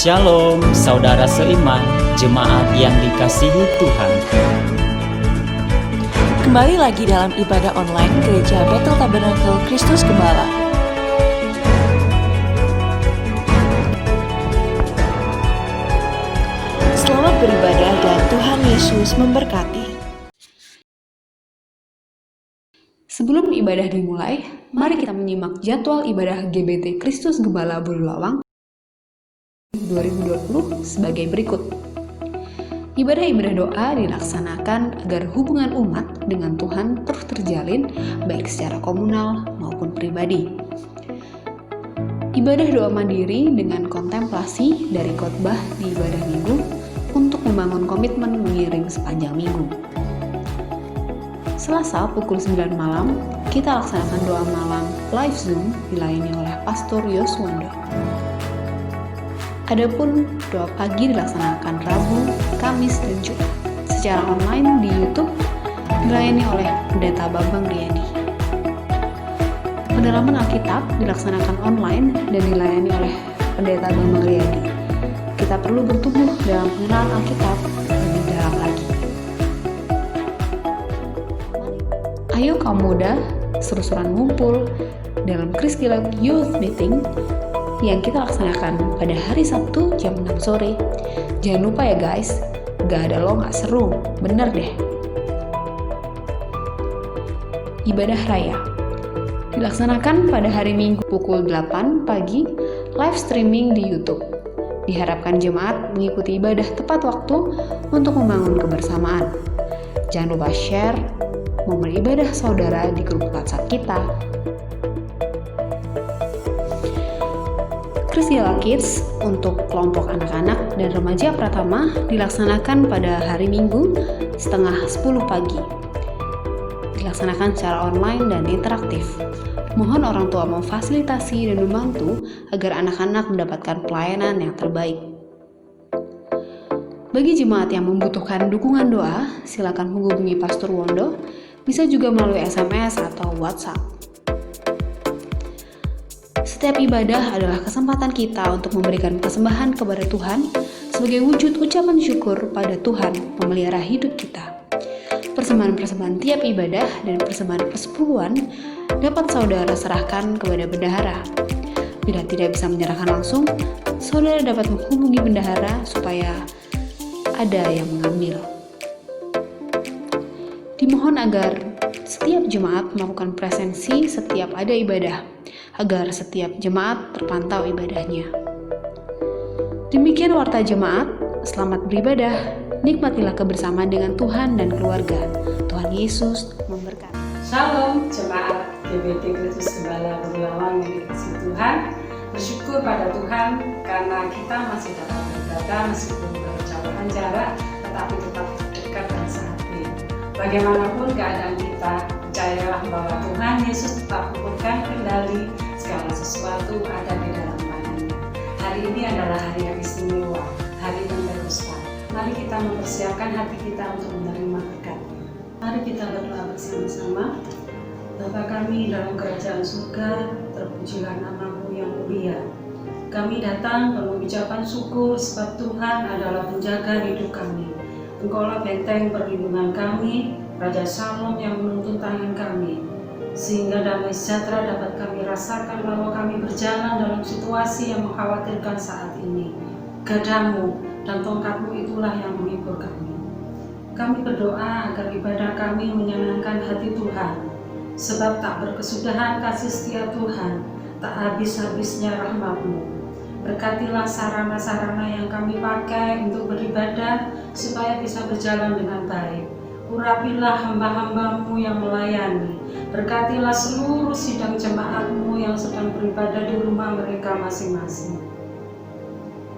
Shalom, saudara seiman, jemaat yang dikasihi Tuhan. Kembali lagi dalam ibadah online Gereja Bethel Tabernakel Kristus Gembala. Selamat beribadah dan Tuhan Yesus memberkati. Sebelum ibadah dimulai, mari kita menyimak jadwal ibadah GBT Kristus Gembala Bululawang 2020 sebagai berikut. Ibadah-ibadah doa dilaksanakan agar hubungan umat dengan Tuhan terus terjalin baik secara komunal maupun pribadi. Ibadah doa mandiri dengan kontemplasi dari khotbah di ibadah minggu untuk membangun komitmen mengiring sepanjang minggu. Selasa pukul 9 malam, kita laksanakan doa malam live Zoom dilayani oleh Pastor Yoswondo. Adapun doa pagi dilaksanakan Rabu, Kamis, dan Jumat secara online di YouTube dilayani oleh Pendeta Bambang Riyadi. Pendalaman Alkitab dilaksanakan online dan dilayani oleh Pendeta Bambang Riyadi. Kita perlu bertumbuh dalam pengenalan Alkitab lebih dalam lagi. Ayo kaum muda, seru-seruan ngumpul dalam Kriskilat Youth Meeting yang kita laksanakan pada hari Sabtu jam 6 sore. Jangan lupa ya guys, gak ada lo gak seru, bener deh. Ibadah Raya dilaksanakan pada hari Minggu pukul 8 pagi, live streaming di YouTube. Diharapkan jemaat mengikuti ibadah tepat waktu untuk membangun kebersamaan. Jangan lupa share momen ibadah saudara di grup WhatsApp kita. Kristiala Kids untuk kelompok anak-anak dan remaja pratama dilaksanakan pada hari Minggu setengah 10 pagi. Dilaksanakan secara online dan interaktif. Mohon orang tua memfasilitasi dan membantu agar anak-anak mendapatkan pelayanan yang terbaik. Bagi jemaat yang membutuhkan dukungan doa, silakan menghubungi Pastor Wondo, bisa juga melalui SMS atau WhatsApp. Setiap ibadah adalah kesempatan kita untuk memberikan persembahan kepada Tuhan sebagai wujud ucapan syukur pada Tuhan pemelihara hidup kita. Persembahan-persembahan tiap ibadah dan persembahan persepuluhan dapat saudara serahkan kepada bendahara. Bila tidak bisa menyerahkan langsung, saudara dapat menghubungi bendahara supaya ada yang mengambil. Dimohon agar setiap jemaat melakukan presensi setiap ada ibadah, agar setiap jemaat terpantau ibadahnya. Demikian warta jemaat, selamat beribadah, nikmatilah kebersamaan dengan Tuhan dan keluarga. Tuhan Yesus memberkati. Shalom jemaat GBT Kristus Gembala Bululawang yang dikasihi Tuhan. Bersyukur pada Tuhan karena kita masih dapat beribadah meskipun berjauhan jarak, tetapi tetap dekat dan sehati. Bagaimanapun keadaan kita, percayalah bahwa Tuhan Yesus tetap memegang kendali, segala sesuatu ada di dalam tangannya. Hari ini adalah hari yang istimewa, hari yang berdusta. Mari kita mempersiapkan hati kita untuk menerima berkat. Mari kita berdoa bersama-sama. Bapa kami dalam kerajaan surga, terpujilah nama-Mu yang mulia. Kami datang penuh ucapan syukur sebab Tuhan adalah penjaga hidup kami. Engkaulah benteng perlindungan kami, Raja Shalom yang menuntun tangan kami. sehingga damai sejahtera dapat kami rasakan walau kami berjalan dalam situasi yang mengkhawatirkan saat ini. Gadamu dan tongkatmu itulah yang menghibur kami. Kami berdoa agar ibadah kami menyenangkan hati Tuhan, sebab tak berkesudahan kasih setia Tuhan, tak habis-habisnya rahmat-Mu. Berkatilah sarana-sarana yang kami pakai untuk beribadah supaya bisa berjalan dengan baik. Urapilah hamba-hamba-Mu yang melayani. Berkatilah seluruh sidang jemaat-Mu yang sedang beribadah di rumah mereka masing-masing.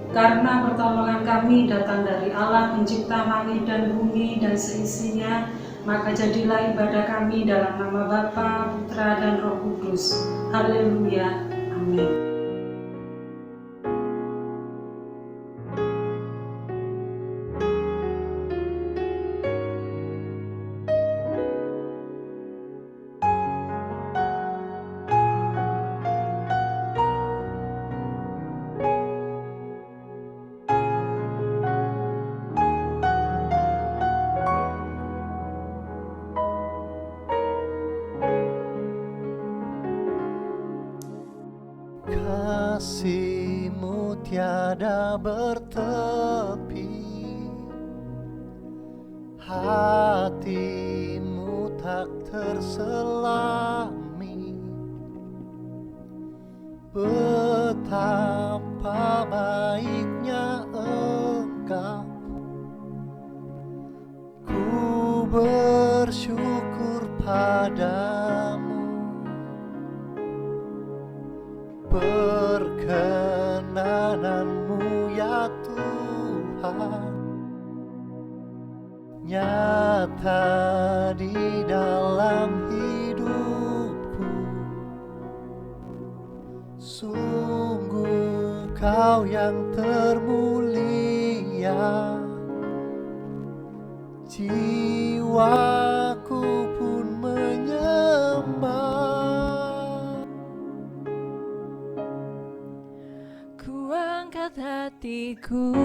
Karena pertolongan kami datang dari Allah pencipta langit dan bumi dan seisinya, maka jadilah ibadah kami dalam nama Bapa, Putra, dan Roh Kudus. Haleluya. Amin. Kasih-Mu tiada bertepi, hati-Mu tak terselami. Betapa baiknya Engkau, ku bersyukur padamu. Perkenanan-Mu ya Tuhan nyata di dalam hidupku. Sungguh Kau yang termulia, jiwaku pun menyembah. Ku angkat hatiku,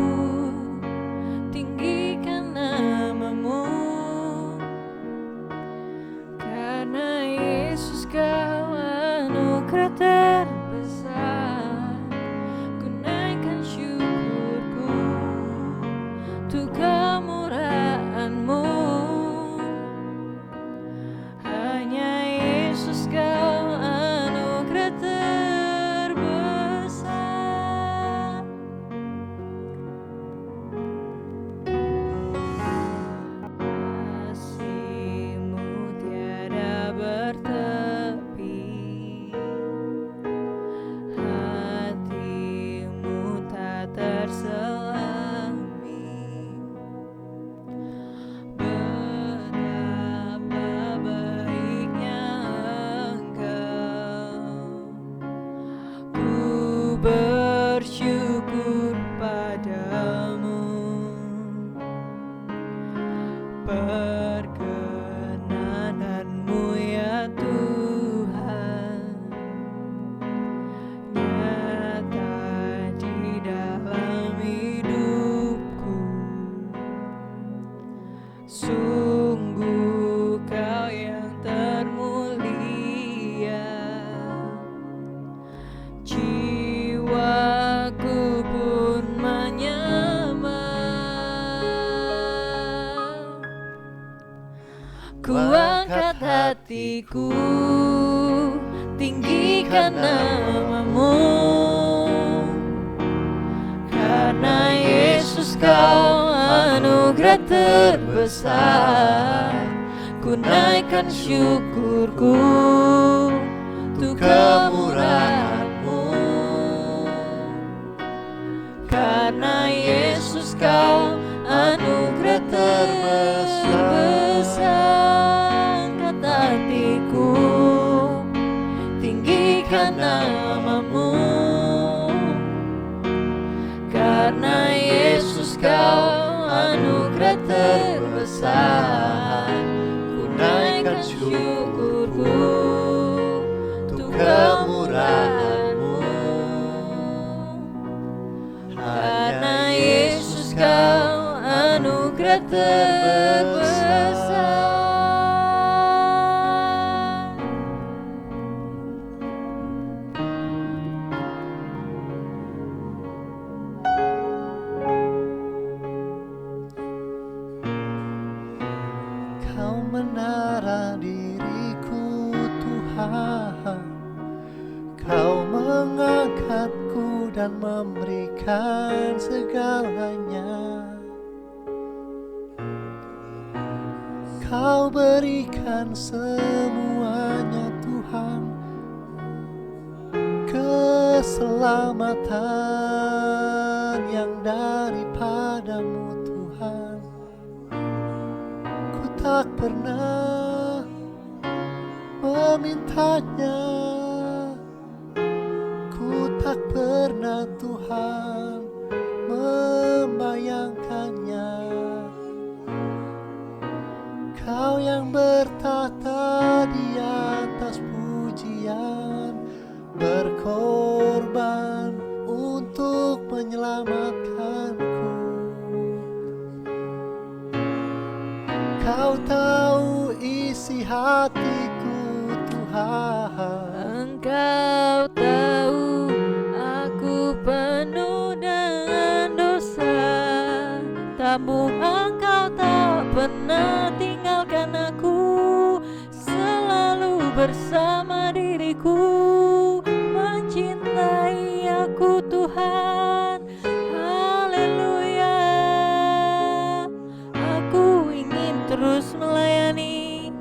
tinggikan nama-Mu, karena Yesus Kau anugerah terbesar. Ku naikkan syukurku untuk kemurahan-Mu, hanya Yesus Kau anugerah terbesar. Kasih-Mu tiada bertepi, hati-Mu tak terselami. Betapa baiknya Engkau, ku bersyukur padamu. Perkenanan-Mu ya Tuhan nyata di dalam hidupku. Sungguh Kau yang termulia, jiwaku pun menyembah. Ku angkat hatiku, tinggikan nama-Mu, karena Yesus Kau anugerah terbesar. Ku naikkan syukurku untuk kemurahan-Mu, karena Yesus Kau anugerah terbesar. Angkat hatiku, tinggikan nama-Mu, karena Yesus Kau anugerah terbesar. Ku naikkan syukurku untuk kemurahan-Mu, karena Yesus Kau anugerah terbesar. berikan segalanya. Kau berikan semuanya Tuhan, keselamatan yang daripadamu Tuhan. Ku tak pernah memintanya, ku tak pernah Tuhan membayangkannya. Kau yang bertahta di atas pujian, berkorban untuk menyelamatkanku. Kau tahu isi hatiku Tuhan. Engkau tahu aku penuh dengan dosa, namun Engkau tak pernah tinggalkan aku, selalu bersama diriku, mencintai aku Tuhan. Haleluya, aku ingin terus melayani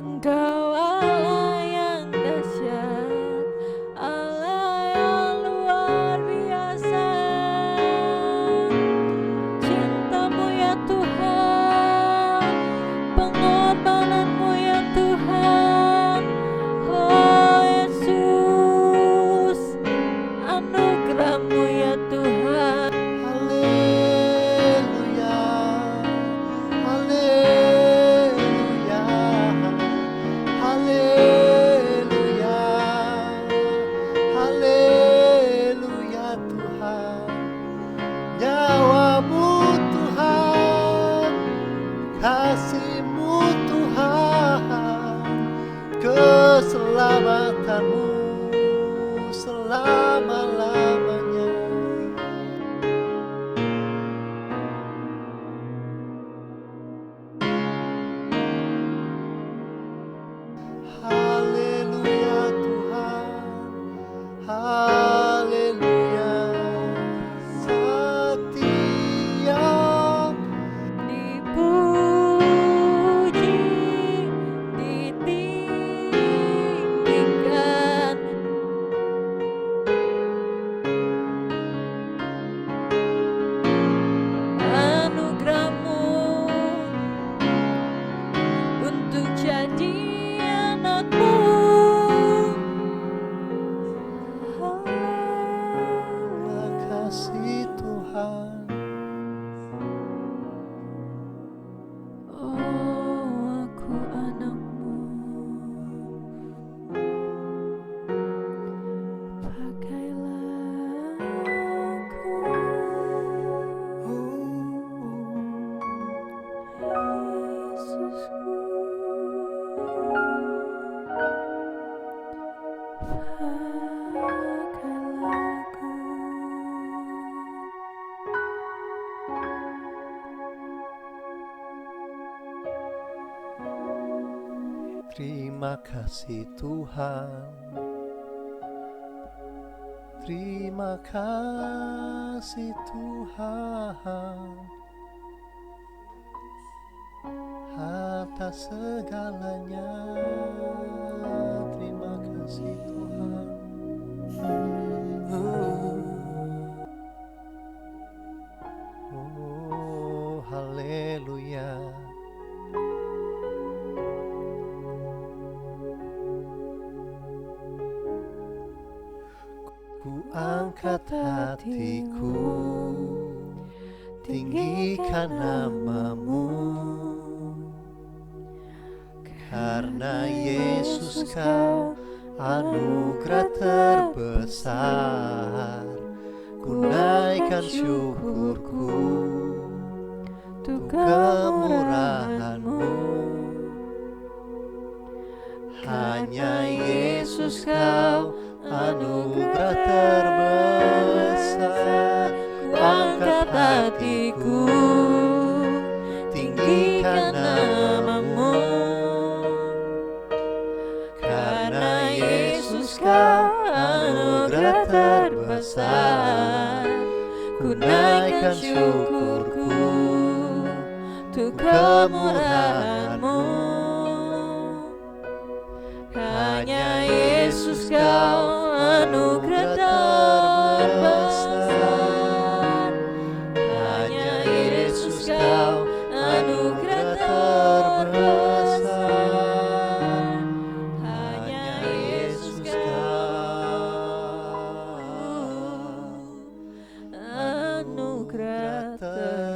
Engkau, Allah yang dahsyat, Allah yang luar biasa. Cintamu ya Tuhan, pengorbananmu ya Tuhan. Oh Yesus, anugerahmu ya Tuhan. Haleluya, haleluya, haleluya, haleluya Tuhan. Nyawamu Tuhan, kasih-Mu Tuhan, keselamatanmu selama-lamanya. Haleluya Tuhan, haleluya, setiap Dipuji, ditinggikan, anugerahmu untuk jadi anakmu. makasih Tuhan. Oh, aku anakmu, pakailah aku, Yesusku, pakailah aku. Terima kasih Tuhan, terima kasih Tuhan, atas segalanya. Terima kasih Tuhan. Oh, haleluya. Ku angkat hatiku, tinggikan nama-Mu, karena Yesus Kau anugerah terbesar. Ku naikkan syukurku untuk kemurahan-Mu. Hanya Yesus Kau anugerah terbesar. Ku angkat hatiku, tinggikan nama-Mu, karena Yesus Kau anugerah anugerah terbesar. Ku naikkan syukurku untuk kemurahan-Mu. Hanya Yesus Kau anugerah terbesar. Hanya Yesus Kau anugerah terbesar. Hanya Yesus Kau anugerah terbesar.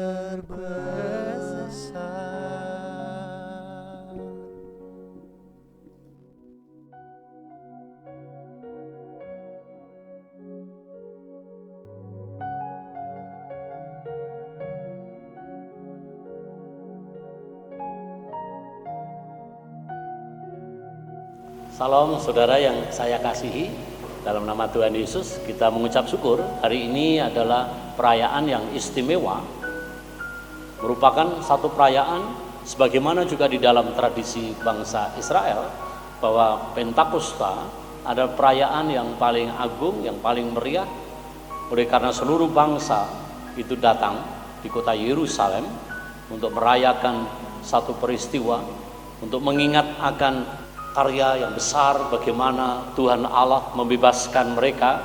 Salam saudara yang saya kasihi, dalam nama Tuhan Yesus kita mengucap syukur. Hari ini adalah perayaan yang istimewa, merupakan satu perayaan sebagaimana juga di dalam tradisi bangsa Israel, bahwa Pentakosta ada perayaan yang paling agung, yang paling meriah. Oleh karena seluruh bangsa itu datang di kota Yerusalem untuk merayakan satu peristiwa, untuk mengingat akan karya yang besar bagaimana Tuhan Allah membebaskan mereka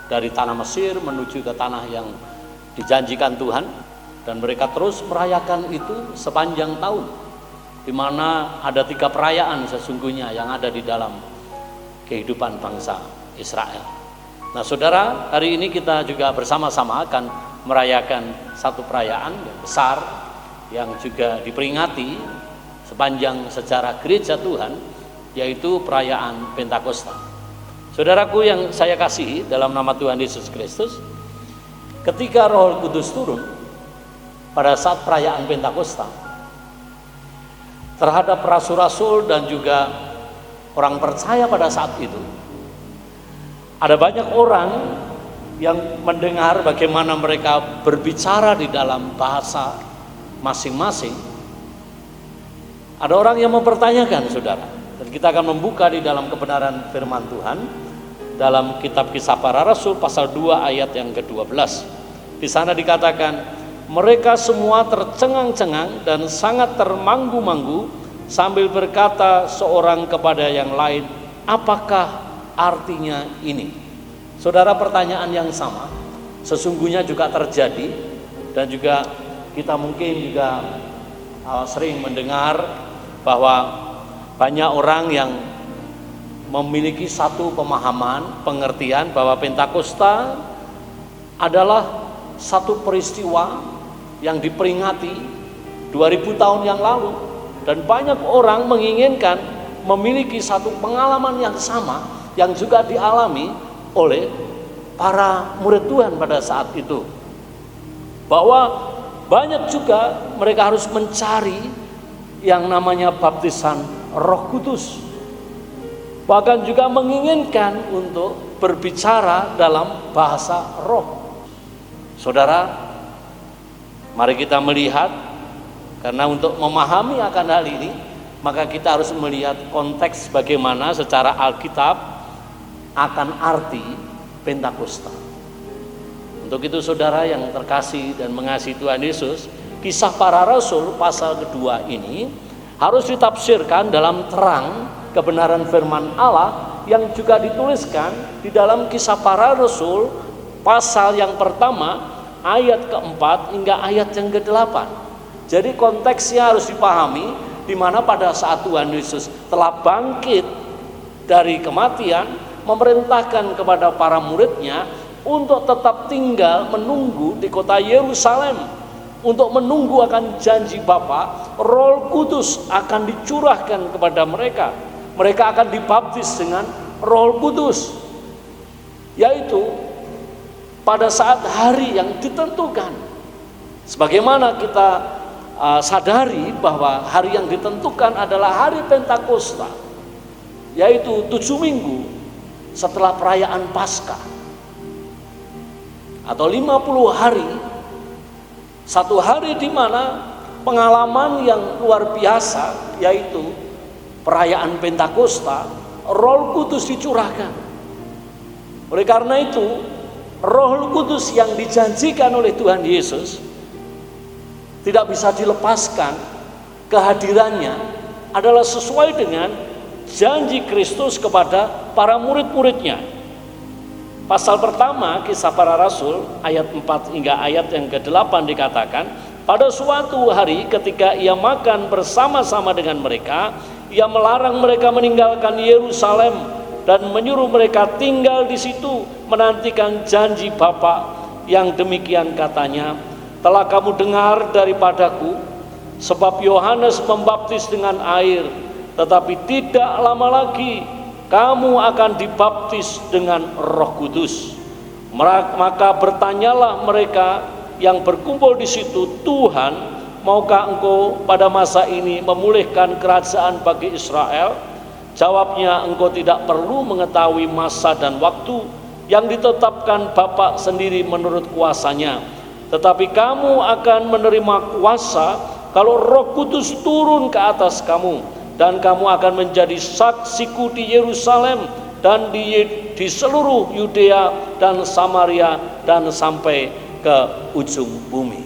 dari tanah Mesir menuju ke tanah yang dijanjikan Tuhan, dan mereka terus merayakan itu sepanjang tahun, di mana ada 3 perayaan sesungguhnya yang ada di dalam kehidupan bangsa Israel. Nah saudara, hari ini kita juga bersama-sama akan merayakan satu perayaan yang besar yang juga diperingati sepanjang sejarah gereja Tuhan, yaitu perayaan Pentakosta. Saudaraku yang saya kasihi dalam nama Tuhan Yesus Kristus, ketika Roh Kudus turun pada saat perayaan Pentakosta terhadap rasul-rasul dan juga orang percaya pada saat itu, ada banyak orang yang mendengar bagaimana mereka berbicara di dalam bahasa masing-masing. Ada orang yang mempertanyakan, saudara. Dan kita akan membuka di dalam kebenaran firman Tuhan dalam kitab Kisah Para Rasul pasal 2 ayat yang ke-12. Di sana dikatakan, mereka semua tercengang-cengang dan sangat termanggu-manggu sambil berkata seorang kepada yang lain, apakah artinya ini? Saudara, pertanyaan yang sama sesungguhnya juga terjadi, dan juga kita mungkin juga sering mendengar bahwa banyak orang yang memiliki satu pemahaman, pengertian bahwa Pentakosta adalah satu peristiwa yang diperingati 2000 tahun yang lalu, dan banyak orang menginginkan memiliki satu pengalaman yang sama yang juga dialami oleh para murid Tuhan pada saat itu, bahwa banyak juga mereka harus mencari yang namanya baptisan Roh Kudus, bahkan juga menginginkan untuk berbicara dalam bahasa roh. Saudara, mari kita melihat, karena untuk memahami akan hal ini maka kita harus melihat konteks bagaimana secara Alkitab akan arti Pentakosta. Untuk itu saudara yang terkasih dan mengasihi Tuhan Yesus, Kisah Para Rasul pasal kedua ini harus ditafsirkan dalam terang kebenaran firman Allah yang juga dituliskan di dalam Kisah Para Rasul pasal yang pertama ayat ke-4 hingga ayat yang ke-8. Jadi konteksnya harus dipahami, di mana pada saat Tuhan Yesus telah bangkit dari kematian, memerintahkan kepada para muridnya untuk tetap tinggal menunggu di kota Yerusalem, untuk menunggu akan janji Bapa. Roh Kudus akan dicurahkan kepada mereka. Mereka akan dibaptis dengan Roh Kudus, yaitu pada saat hari yang ditentukan. Sebagaimana kita sadari bahwa hari yang ditentukan adalah hari Pentakosta, yaitu 7 minggu setelah perayaan Paskah, atau 50 hari. Satu hari di mana pengalaman yang luar biasa, yaitu perayaan Pentakosta, Roh Kudus dicurahkan. Oleh karena itu, Roh Kudus yang dijanjikan oleh Tuhan Yesus tidak bisa dilepaskan. Kehadirannya adalah sesuai dengan janji Kristus kepada para murid-muridnya. Pasal pertama Kisah Para Rasul ayat 4 hingga ayat yang ke-8 dikatakan, pada suatu hari ketika ia makan bersama-sama dengan mereka, ia melarang mereka meninggalkan Yerusalem dan menyuruh mereka tinggal di situ menantikan janji Bapa yang demikian katanya, telah kamu dengar daripadaku, sebab Yohanes membaptis dengan air, tetapi tidak lama lagi kamu akan dibaptis dengan Roh Kudus. Maka bertanyalah mereka yang berkumpul di situ, Tuhan, maukah engkau pada masa ini memulihkan kerajaan bagi Israel? Jawabnya, engkau tidak perlu mengetahui masa dan waktu yang ditetapkan Bapa sendiri menurut kuasanya. Tetapi kamu akan menerima kuasa kalau Roh Kudus turun ke atas kamu, dan kamu akan menjadi saksiku di Yerusalem dan di seluruh Yudea dan Samaria dan sampai ke ujung bumi.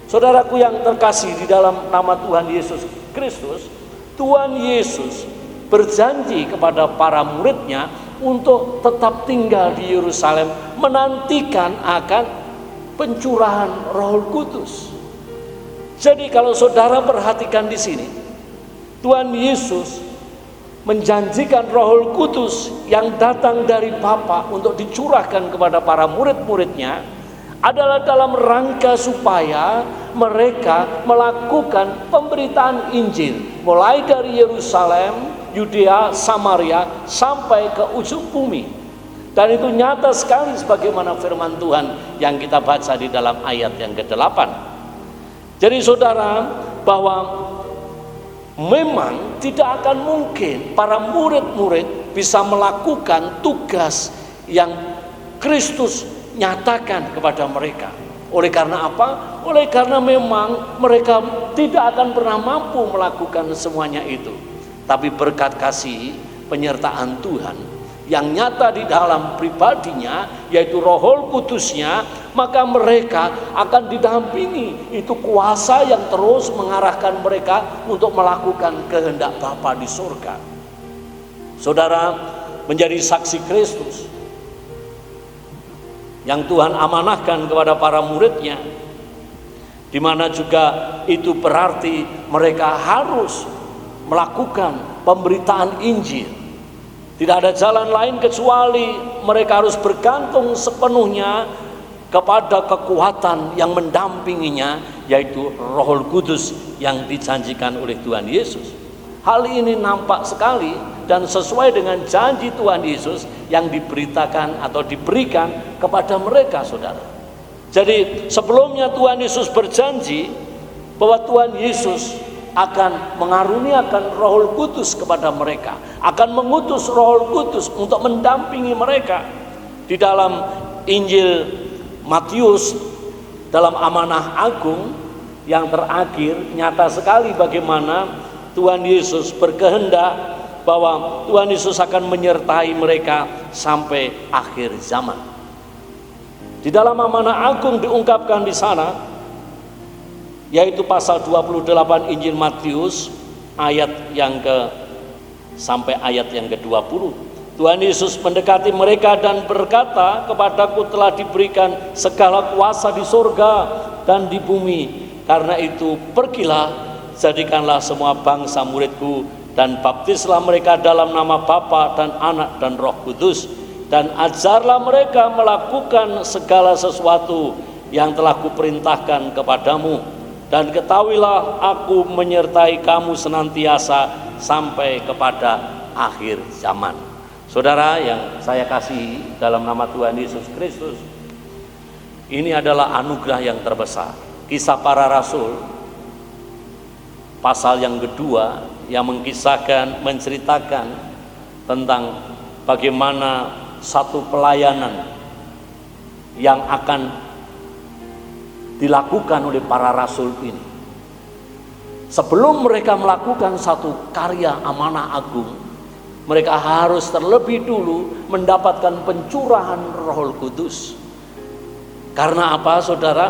Saudaraku yang terkasih di dalam nama Tuhan Yesus Kristus, Tuhan Yesus berjanji kepada para muridnya untuk tetap tinggal di Yerusalem, menantikan akan pencurahan Roh Kudus. Jadi kalau saudara perhatikan di sini, Tuhan Yesus menjanjikan Roh Kudus yang datang dari Bapa untuk dicurahkan kepada para murid-muridnya adalah dalam rangka supaya mereka melakukan pemberitaan Injil mulai dari Yerusalem, Yudea, Samaria sampai ke ujung bumi. Dan itu nyata sekali sebagaimana firman Tuhan yang kita baca di dalam ayat yang ke-8. Jadi saudara, bahwa memang tidak akan mungkin para murid-murid bisa melakukan tugas yang Kristus nyatakan kepada mereka. Oleh karena apa? Oleh karena memang mereka tidak akan pernah mampu melakukan semuanya itu. Tapi berkat kasih penyertaan Tuhan yang nyata di dalam pribadinya, yaitu Roh Kudusnya, maka mereka akan didampingi. Itu kuasa yang terus mengarahkan mereka untuk melakukan kehendak Bapa di surga. Saudara, menjadi saksi Kristus yang Tuhan amanahkan kepada para muridnya, di mana juga itu berarti mereka harus melakukan pemberitaan Injil. Tidak ada jalan lain kecuali mereka harus bergantung sepenuhnya kepada kekuatan yang mendampinginya, yaitu Roh Kudus yang dijanjikan oleh Tuhan Yesus. Hal ini nampak sekali dan sesuai dengan janji Tuhan Yesus yang diberitakan atau diberikan kepada mereka, saudara. Jadi sebelumnya Tuhan Yesus berjanji bahwa Tuhan Yesus akan mengaruniakan Roh Kudus kepada mereka, akan mengutus Roh Kudus untuk mendampingi mereka. Di dalam Injil Matius, dalam amanah agung yang terakhir, nyata sekali bagaimana Tuhan Yesus berkehendak bahwa Tuhan Yesus akan menyertai mereka sampai akhir zaman. Di dalam amanah agung diungkapkan di sana, yaitu pasal 28 Injil Matius ayat yang sampai ayat yang ke-20. Tuhan Yesus mendekati mereka dan berkata, kepadaku telah diberikan segala kuasa di surga dan di bumi. Karena itu pergilah, jadikanlah semua bangsa muridku dan baptislah mereka dalam nama Bapa dan Anak dan Roh Kudus, dan ajarlah mereka melakukan segala sesuatu yang telah kuperintahkan kepadamu, dan ketahuilah aku menyertai kamu senantiasa sampai kepada akhir zaman. Saudara yang saya kasihi dalam nama Tuhan Yesus Kristus, ini adalah anugerah yang terbesar. Kisah Para Rasul pasal yang kedua yang mengisahkan, menceritakan tentang bagaimana satu pelayanan yang akan dilakukan oleh para rasul ini. Sebelum mereka melakukan satu karya amanah agung, mereka harus terlebih dulu mendapatkan pencurahan Roh Kudus. Karena apa, saudara?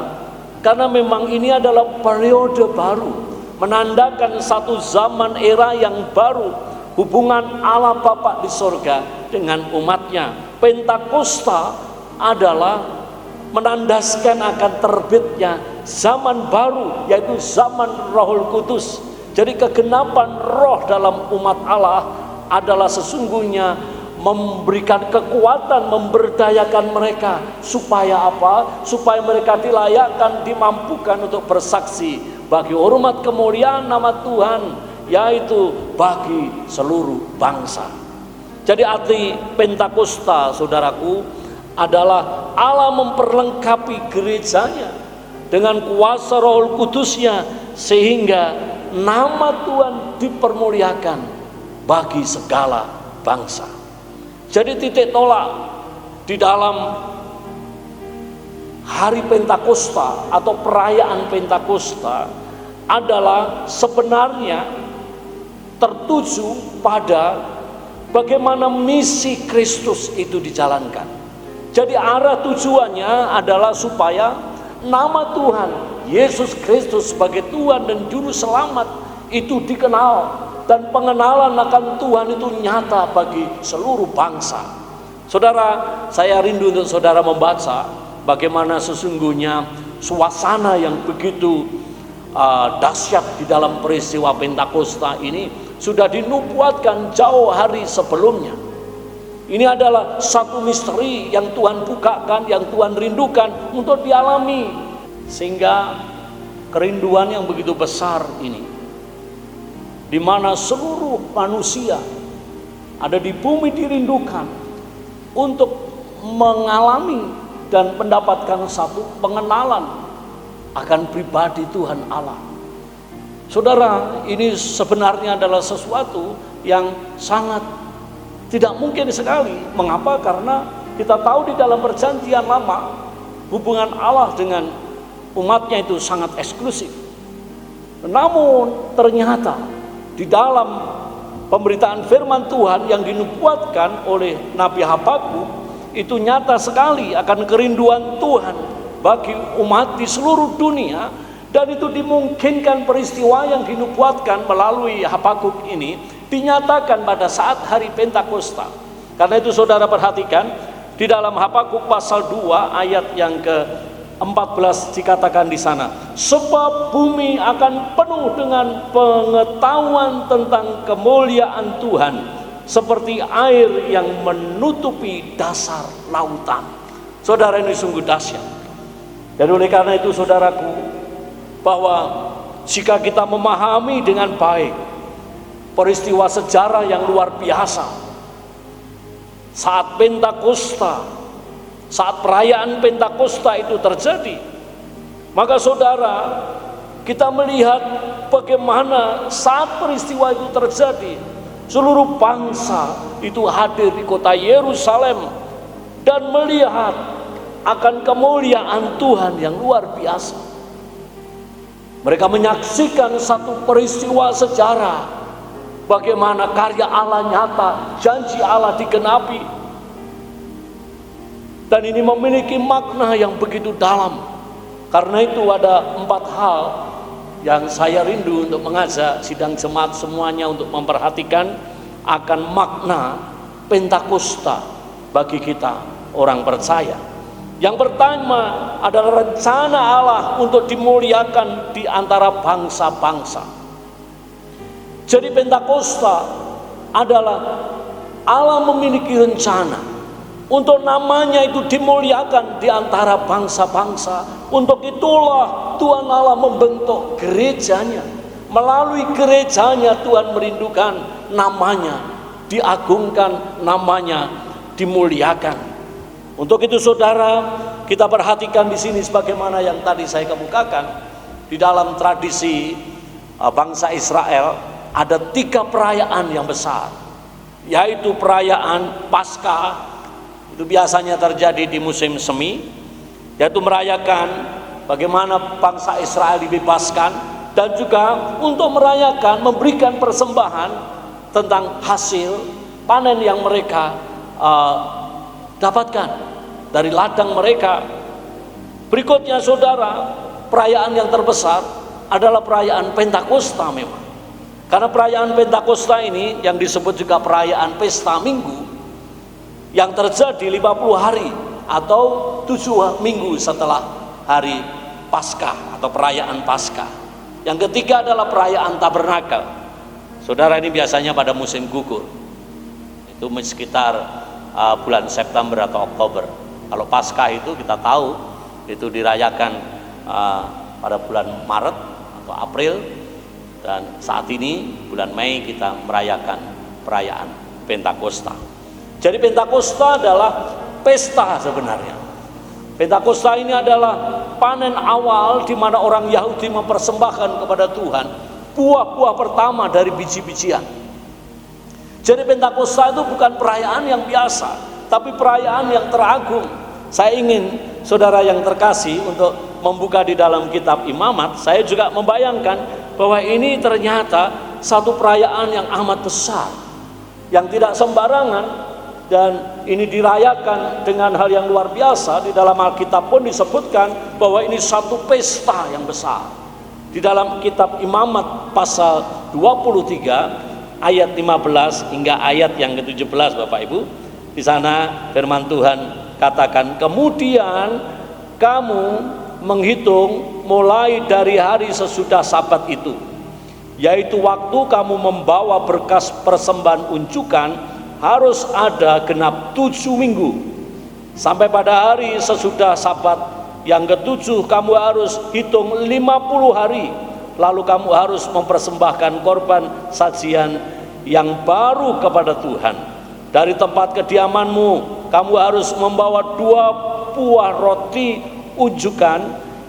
Karena memang ini adalah periode baru, menandakan satu zaman era yang baru, hubungan Allah Bapa di sorga dengan umatnya. Pentakosta adalah menandaskan akan terbitnya zaman baru, yaitu zaman Roh Kudus. Jadi kegenapan roh dalam umat Allah adalah sesungguhnya memberikan kekuatan, memberdayakan mereka. Supaya apa? Supaya mereka dilayakkan, dimampukan untuk bersaksi bagi hormat kemuliaan nama Tuhan, yaitu bagi seluruh bangsa. Jadi arti Pentakosta, saudaraku, adalah Allah memperlengkapi gerejanya dengan kuasa Roh Kudusnya, sehingga nama Tuhan dipermuliakan bagi segala bangsa. Jadi titik tolak di dalam hari Pentakosta atau perayaan Pentakosta adalah sebenarnya tertuju pada bagaimana misi Kristus itu dijalankan. Jadi arah tujuannya adalah supaya nama Tuhan Yesus Kristus sebagai Tuhan dan Juru Selamat itu dikenal, dan pengenalan akan Tuhan itu nyata bagi seluruh bangsa. Saudara, saya rindu untuk saudara membaca bagaimana sesungguhnya suasana yang begitu dahsyat di dalam peristiwa Pentakosta ini sudah dinubuatkan jauh hari sebelumnya. Ini adalah satu misteri yang Tuhan bukakan, yang Tuhan rindukan untuk dialami, sehingga kerinduan yang begitu besar ini, di mana seluruh manusia ada di bumi dirindukan untuk mengalami dan mendapatkan satu pengenalan akan pribadi Tuhan Allah. Saudara, ini sebenarnya adalah sesuatu yang sangat tidak mungkin sekali. Mengapa? Karena kita tahu di dalam perjanjian lama hubungan Allah dengan umatnya itu sangat eksklusif. Namun ternyata di dalam pemberitaan firman Tuhan yang dinubuatkan oleh Nabi Habakuk itu nyata sekali akan kerinduan Tuhan bagi umat di seluruh dunia, dan itu dimungkinkan peristiwa yang dinubuatkan melalui Habakuk ini dinyatakan pada saat hari Pentakosta. Karena itu saudara perhatikan di dalam Habakuk pasal 2 ayat yang ke-14 dikatakan di sana, sebab bumi akan penuh dengan pengetahuan tentang kemuliaan Tuhan seperti air yang menutupi dasar lautan. Saudara, ini sungguh dahsyat. Dan oleh karena itu saudaraku, bahwa jika kita memahami dengan baik peristiwa sejarah yang luar biasa saat Pentakosta, saat perayaan Pentakosta itu terjadi, maka saudara, kita melihat bagaimana saat peristiwa itu terjadi, seluruh bangsa itu hadir di kota Yerusalem dan melihat akan kemuliaan Tuhan yang luar biasa. Mereka menyaksikan satu peristiwa sejarah, bagaimana karya Allah nyata, janji Allah digenapi. Dan ini memiliki makna yang begitu dalam. Karena itu ada 4 hal yang saya rindu untuk mengajak sidang jemaat semuanya untuk memperhatikan akan makna Pentakosta bagi kita orang percaya. Yang pertama adalah rencana Allah untuk dimuliakan di antara bangsa-bangsa. Jadi Pentakosta adalah Allah memiliki rencana untuk namanya itu dimuliakan di antara bangsa-bangsa. Untuk itulah Tuhan Allah membentuk gerejanya. Melalui gerejanya Tuhan merindukan namanya diagungkan, namanya dimuliakan. Untuk itu saudara, kita perhatikan di sini sebagaimana yang tadi saya kemukakan, di dalam tradisi bangsa Israel ada 3 perayaan yang besar, yaitu perayaan Paskah. Itu biasanya terjadi di musim semi, yaitu merayakan bagaimana bangsa Israel dibebaskan, dan juga untuk merayakan memberikan persembahan tentang hasil panen yang mereka dapatkan dari ladang mereka. Berikutnya saudara, perayaan yang terbesar adalah perayaan Pentakosta memang. Karena perayaan Pentakosta ini yang disebut juga perayaan pesta minggu, yang terjadi 50 hari atau 7 minggu setelah hari Paskah atau perayaan Paskah. Yang ketiga adalah perayaan Tabernakel. Saudara, ini biasanya pada musim gugur. Itu sekitar bulan September atau Oktober. Kalau Paskah itu kita tahu itu dirayakan pada bulan Maret atau April, dan saat ini bulan Mei kita merayakan perayaan Pentakosta. Jadi Pentakosta adalah pesta sebenarnya. Pentakosta ini adalah panen awal di mana orang Yahudi mempersembahkan kepada Tuhan buah-buah pertama dari biji-bijian. Jadi Pentakosta itu bukan perayaan yang biasa, tapi perayaan yang teragung. Saya ingin saudara yang terkasih untuk membuka di dalam kitab Imamat. Saya juga membayangkan bahwa ini ternyata satu perayaan yang amat besar, yang tidak sembarangan, dan ini dirayakan dengan hal yang luar biasa. Di dalam Alkitab pun disebutkan bahwa ini satu pesta yang besar. Di dalam kitab Imamat pasal 23 ayat 15 hingga ayat yang ke-17, Bapak Ibu, di sana firman Tuhan katakan, kemudian kamu menghitung mulai dari hari sesudah Sabat itu, yaitu waktu kamu membawa berkas persembahan unjukan, harus ada genap 7 minggu. Sampai pada hari sesudah Sabat yang ke-7 kamu harus hitung 50 hari. Lalu kamu harus mempersembahkan korban sajian yang baru kepada Tuhan. Dari tempat kediamanmu kamu harus membawa 2 buah roti unjukan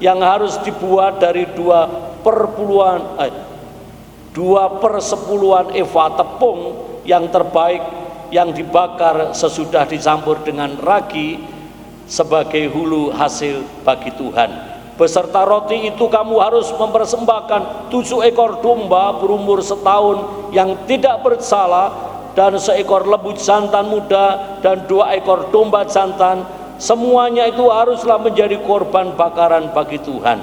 yang harus dibuat dari 2/10 eva tepung yang terbaik, yang dibakar sesudah dicampur dengan ragi sebagai hulu hasil bagi Tuhan. Beserta roti itu kamu harus mempersembahkan 7 ekor domba berumur setahun yang tidak bersalah, dan 1 ekor lembu jantan muda dan 2 ekor domba jantan. Semuanya itu haruslah menjadi korban bakaran bagi Tuhan,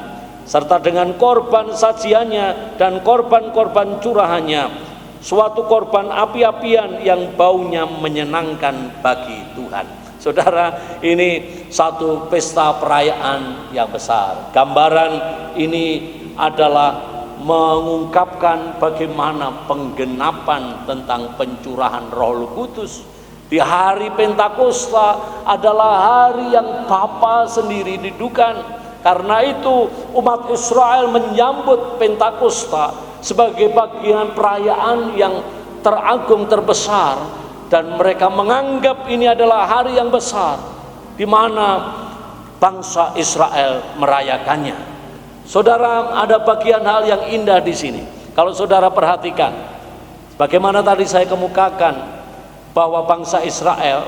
serta dengan korban sajiannya dan korban-korban curahannya, suatu korban api-apian yang baunya menyenangkan bagi Tuhan. Saudara, ini satu pesta perayaan yang besar. Gambaran ini adalah mengungkapkan bagaimana penggenapan tentang pencurahan Roh Kudus. Di hari Pentakosta adalah hari yang Bapa sendiri didukan. Karena itu umat Israel menyambut Pentakosta sebagai bagian perayaan yang teragung terbesar, dan mereka menganggap ini adalah hari yang besar di mana bangsa Israel merayakannya. Saudara, ada bagian hal yang indah di sini. Kalau saudara perhatikan, bagaimana tadi saya kemukakan bahwa bangsa Israel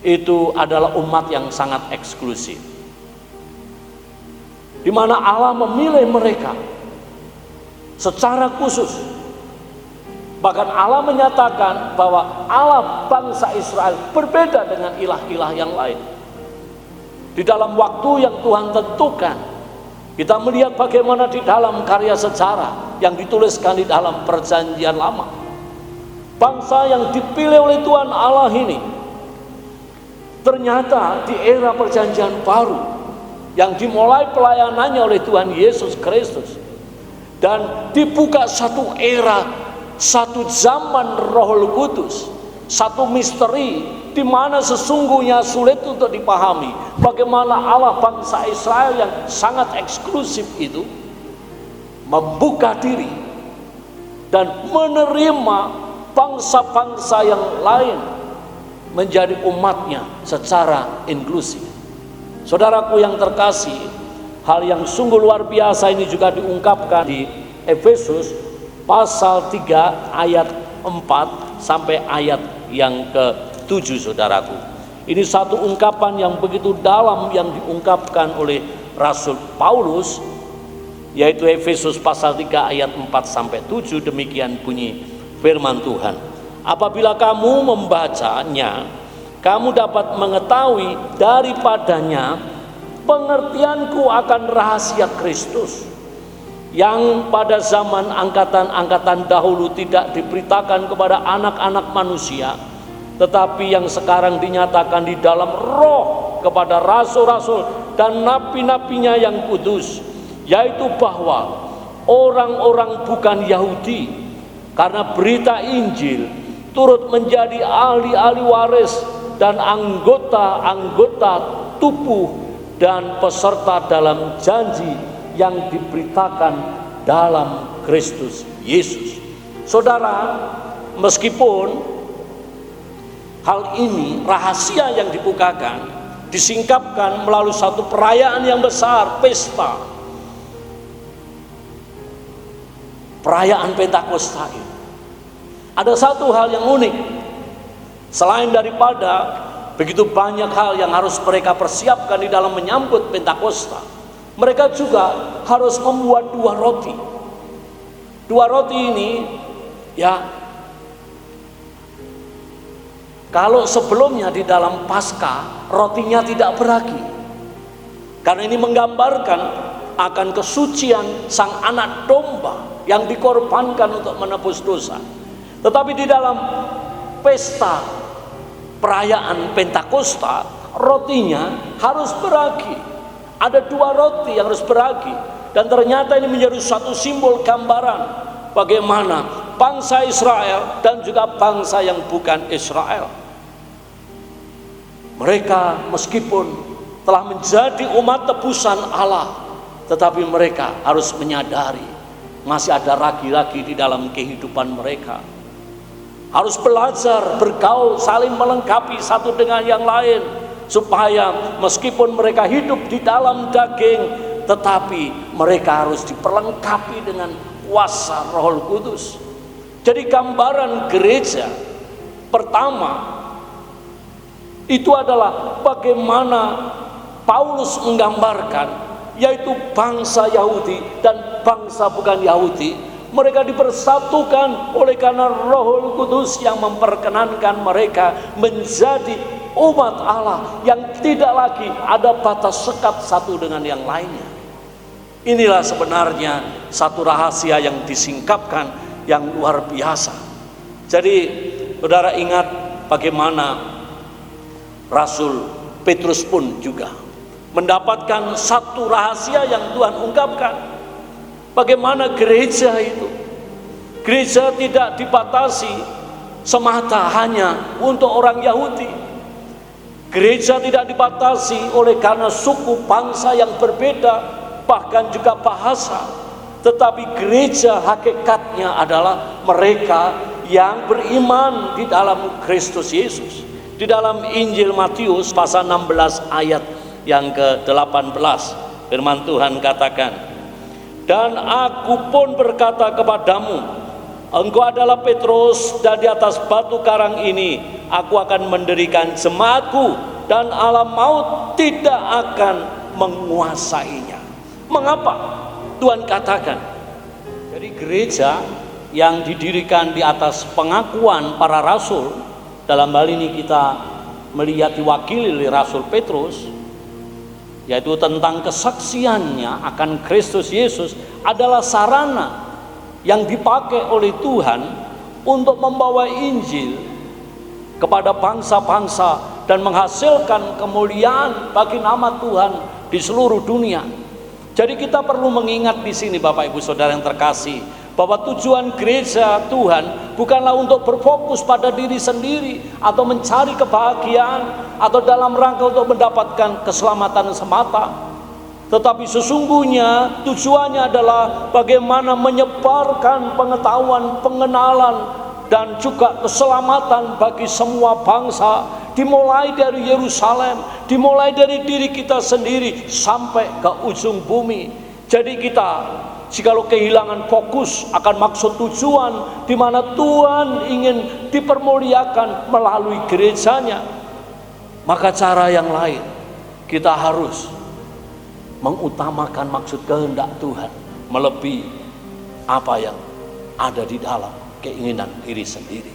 itu adalah umat yang sangat eksklusif, di mana Allah memilih mereka secara khusus. Bahkan Allah menyatakan bahwa Allah bangsa Israel berbeda dengan ilah-ilah yang lain. Di dalam waktu yang Tuhan tentukan, kita melihat bagaimana di dalam karya sejarah yang dituliskan di dalam Perjanjian Lama, bangsa yang dipilih oleh Tuhan Allah ini ternyata di era Perjanjian Baru yang dimulai pelayanannya oleh Tuhan Yesus Kristus, dan dibuka satu era, satu zaman Roh Kudus, satu misteri di mana sesungguhnya sulit untuk dipahami bagaimana Allah bangsa Israel yang sangat eksklusif itu membuka diri dan menerima bangsa-bangsa yang lain menjadi umatnya secara inklusif. Saudaraku yang terkasih, hal yang sungguh luar biasa ini juga diungkapkan di Efesus pasal 3 ayat 4 sampai ayat yang ke-7, saudaraku. Ini satu ungkapan yang begitu dalam yang diungkapkan oleh Rasul Paulus, yaitu Efesus pasal 3 ayat 4 sampai 7. Demikian bunyi firman Tuhan. Apabila kamu membacanya, kamu dapat mengetahui daripadanya pengertianku akan rahasia Kristus, yang pada zaman angkatan-angkatan dahulu tidak diberitakan kepada anak-anak manusia, tetapi yang sekarang dinyatakan di dalam roh kepada rasul-rasul dan nabi-nabinya yang kudus, yaitu bahwa orang-orang bukan Yahudi karena berita Injil turut menjadi ahli-ahli waris dan anggota-anggota tubuh dan peserta dalam janji yang diberitakan dalam Kristus Yesus. Saudara, meskipun hal ini rahasia yang dibukakan, disingkapkan melalui satu perayaan yang besar, pesta, perayaan Pentakosta ini, ada satu hal yang unik. Selain daripada begitu banyak hal yang harus mereka persiapkan di dalam menyambut Pentakosta, mereka juga harus membuat 2 roti. 2 roti ini, ya, kalau sebelumnya di dalam Paskah rotinya tidak beragi, karena ini menggambarkan akan kesucian sang anak domba yang dikorbankan untuk menebus dosa. Tetapi di dalam pesta perayaan Pentakosta, rotinya harus beragi. Ada 2 roti yang harus beragi, dan ternyata ini menjadi satu simbol gambaran bagaimana bangsa Israel dan juga bangsa yang bukan Israel, mereka meskipun telah menjadi umat tebusan Allah, tetapi mereka harus menyadari masih ada ragi-ragi di dalam kehidupan mereka. Harus belajar bergaul, saling melengkapi satu dengan yang lain, supaya meskipun mereka hidup di dalam daging, tetapi mereka harus diperlengkapi dengan kuasa Roh Kudus. Jadi gambaran gereja pertama itu adalah bagaimana Paulus menggambarkan, yaitu bangsa Yahudi dan bangsa bukan Yahudi, mereka dipersatukan oleh karena Roh Kudus yang memperkenankan mereka menjadi umat Allah yang tidak lagi ada batas sekat satu dengan yang lainnya. Inilah sebenarnya satu rahasia yang disingkapkan yang luar biasa. Jadi saudara ingat bagaimana Rasul Petrus pun juga mendapatkan satu rahasia yang Tuhan ungkapkan. Bagaimana gereja itu, gereja tidak dibatasi semata hanya untuk orang Yahudi. Gereja tidak dibatasi oleh karena suku bangsa yang berbeda, bahkan juga bahasa. Tetapi gereja hakikatnya adalah mereka yang beriman di dalam Kristus Yesus. Di dalam Injil Matius pasal 16 ayat yang ke-18, firman Tuhan katakan, "Dan aku pun berkata kepadamu, engkau adalah Petrus, dan di atas batu karang ini aku akan mendirikan jemaatku, dan alam maut tidak akan menguasainya." Mengapa Tuhan katakan? Jadi gereja yang didirikan di atas pengakuan para rasul, dalam hal ini kita melihat diwakili oleh Rasul Petrus, yaitu tentang kesaksiannya akan Kristus Yesus, adalah sarana yang dipakai oleh Tuhan untuk membawa Injil kepada bangsa-bangsa dan menghasilkan kemuliaan bagi nama Tuhan di seluruh dunia. Jadi kita perlu mengingat di sini Bapak Ibu Saudara yang terkasih, bahwa tujuan gereja Tuhan bukanlah untuk berfokus pada diri sendiri atau mencari kebahagiaan atau dalam rangka untuk mendapatkan keselamatan semata. Tetapi sesungguhnya tujuannya adalah bagaimana menyebarkan pengetahuan, pengenalan, dan juga keselamatan bagi semua bangsa, dimulai dari Yerusalem, dimulai dari diri kita sendiri sampai ke ujung bumi. Jadi kita jikalau kehilangan fokus akan maksud tujuan di mana Tuhan ingin dipermuliakan melalui gerejanya, maka cara yang lain kita harus mengutamakan maksud kehendak Tuhan melebihi apa yang ada di dalam keinginan diri sendiri.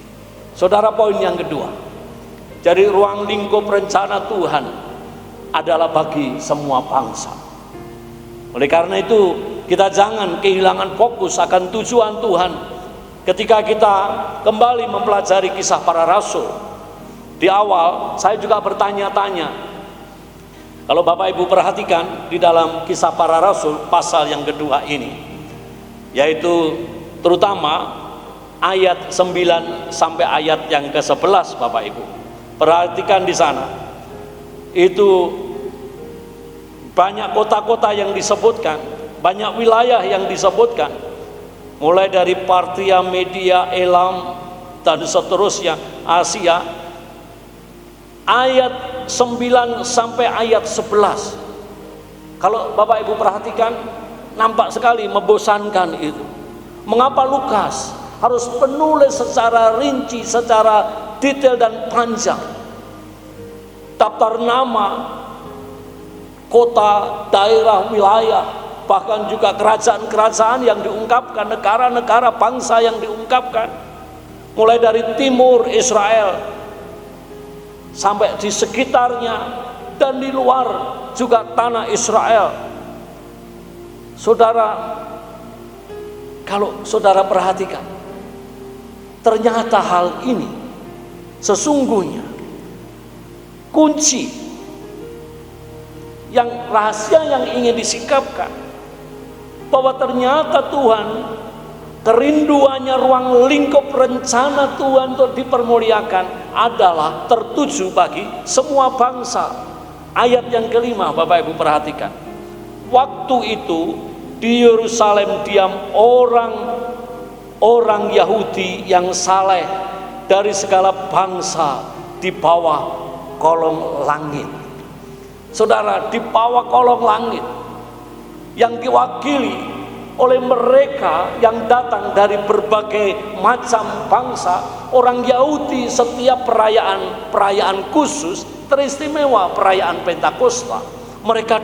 Saudara, poin yang kedua, jadi ruang lingkup rencana Tuhan adalah bagi semua bangsa. Oleh karena itu, kita jangan kehilangan fokus akan tujuan Tuhan ketika kita kembali mempelajari kisah para rasul. Di awal saya juga bertanya-tanya, kalau Bapak Ibu perhatikan di dalam kisah para rasul pasal yang kedua ini, yaitu terutama ayat 9 sampai ayat yang ke-11, Bapak Ibu perhatikan di sana, itu banyak kota-kota yang disebutkan, banyak wilayah yang disebutkan, mulai dari Partia, Media, Elam, dan seterusnya, Asia. Ayat 9 sampai ayat 11, kalau Bapak Ibu perhatikan, nampak sekali membosankan itu. Mengapa Lukas harus menulis secara rinci, secara detail dan panjang daftar nama, kota, daerah, wilayah, bahkan juga kerajaan-kerajaan yang diungkapkan, negara-negara bangsa yang diungkapkan, mulai dari timur Israel sampai di sekitarnya dan di luar juga tanah Israel. Saudara, kalau saudara perhatikan, ternyata hal ini sesungguhnya kunci yang rahasia yang ingin disikapkan, bahwa ternyata Tuhan, kerinduannya ruang lingkup rencana Tuhan untuk dipermuliakan adalah tertuju bagi semua bangsa. Ayat yang kelima, Bapak Ibu perhatikan, waktu itu di Yerusalem diam orang Yahudi yang saleh dari segala bangsa di bawah kolong langit. Saudara, di bawah kolong langit yang diwakili oleh mereka yang datang dari berbagai macam bangsa. Orang Yahudi setiap perayaan khusus teristimewa, perayaan Pentakosta, mereka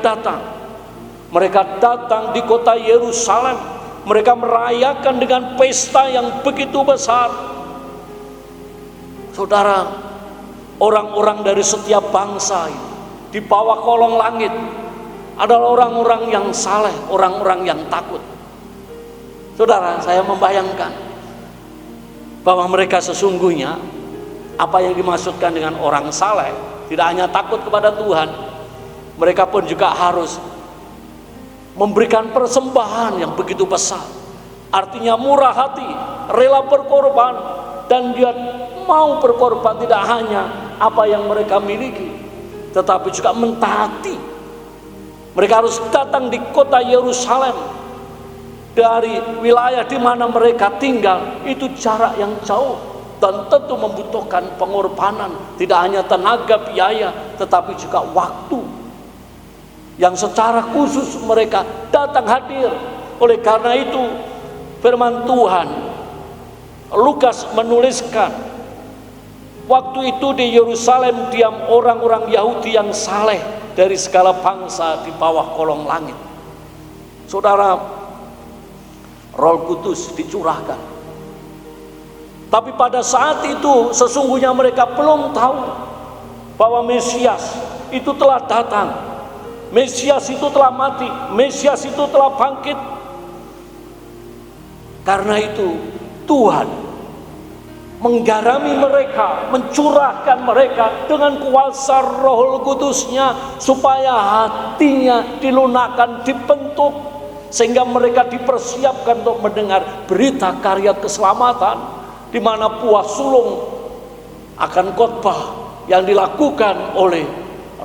datang di kota Yerusalem. Mereka merayakan dengan pesta yang begitu besar. Saudara, orang-orang dari setiap bangsa ini di bawah kolong langit adalah orang-orang yang saleh, orang-orang yang takut. Saudara, saya membayangkan bahwa mereka sesungguhnya, apa yang dimaksudkan dengan orang saleh, tidak hanya takut kepada Tuhan, mereka pun juga harus memberikan persembahan yang begitu besar. Artinya murah hati, rela berkorban, dan dia mau berkorban tidak hanya apa yang mereka miliki, tetapi juga mentaati. Mereka harus datang di kota Yerusalem dari wilayah di mana mereka tinggal, itu jarak yang jauh dan tentu membutuhkan pengorbanan, tidak hanya tenaga, biaya, tetapi juga waktu yang secara khusus mereka datang hadir. Oleh karena itu, firman Tuhan, Lukas menuliskan, waktu itu di Yerusalem diam orang-orang Yahudi yang saleh dari segala bangsa di bawah kolong langit. Saudara, Roh Kudus dicurahkan, tapi pada saat itu sesungguhnya mereka belum tahu bahwa Mesias itu telah datang, Mesias itu telah mati, Mesias itu telah bangkit. Karena itu Tuhan menggarami mereka, mencurahkan mereka dengan kuasa Roh Kudus-Nya, supaya hatinya dilunakkan, dibentuk, sehingga mereka dipersiapkan untuk mendengar berita karya keselamatan, di mana buah sulung akan khotbah yang dilakukan oleh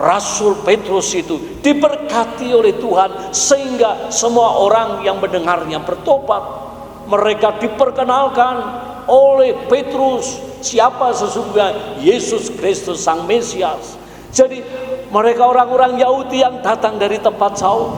Rasul Petrus itu diberkati oleh Tuhan, sehingga semua orang yang mendengarnya bertobat. Mereka diperkenalkan oleh Petrus siapa sesungguhnya Yesus Kristus Sang Mesias. Jadi mereka orang-orang Yahudi yang datang dari tempat jauh,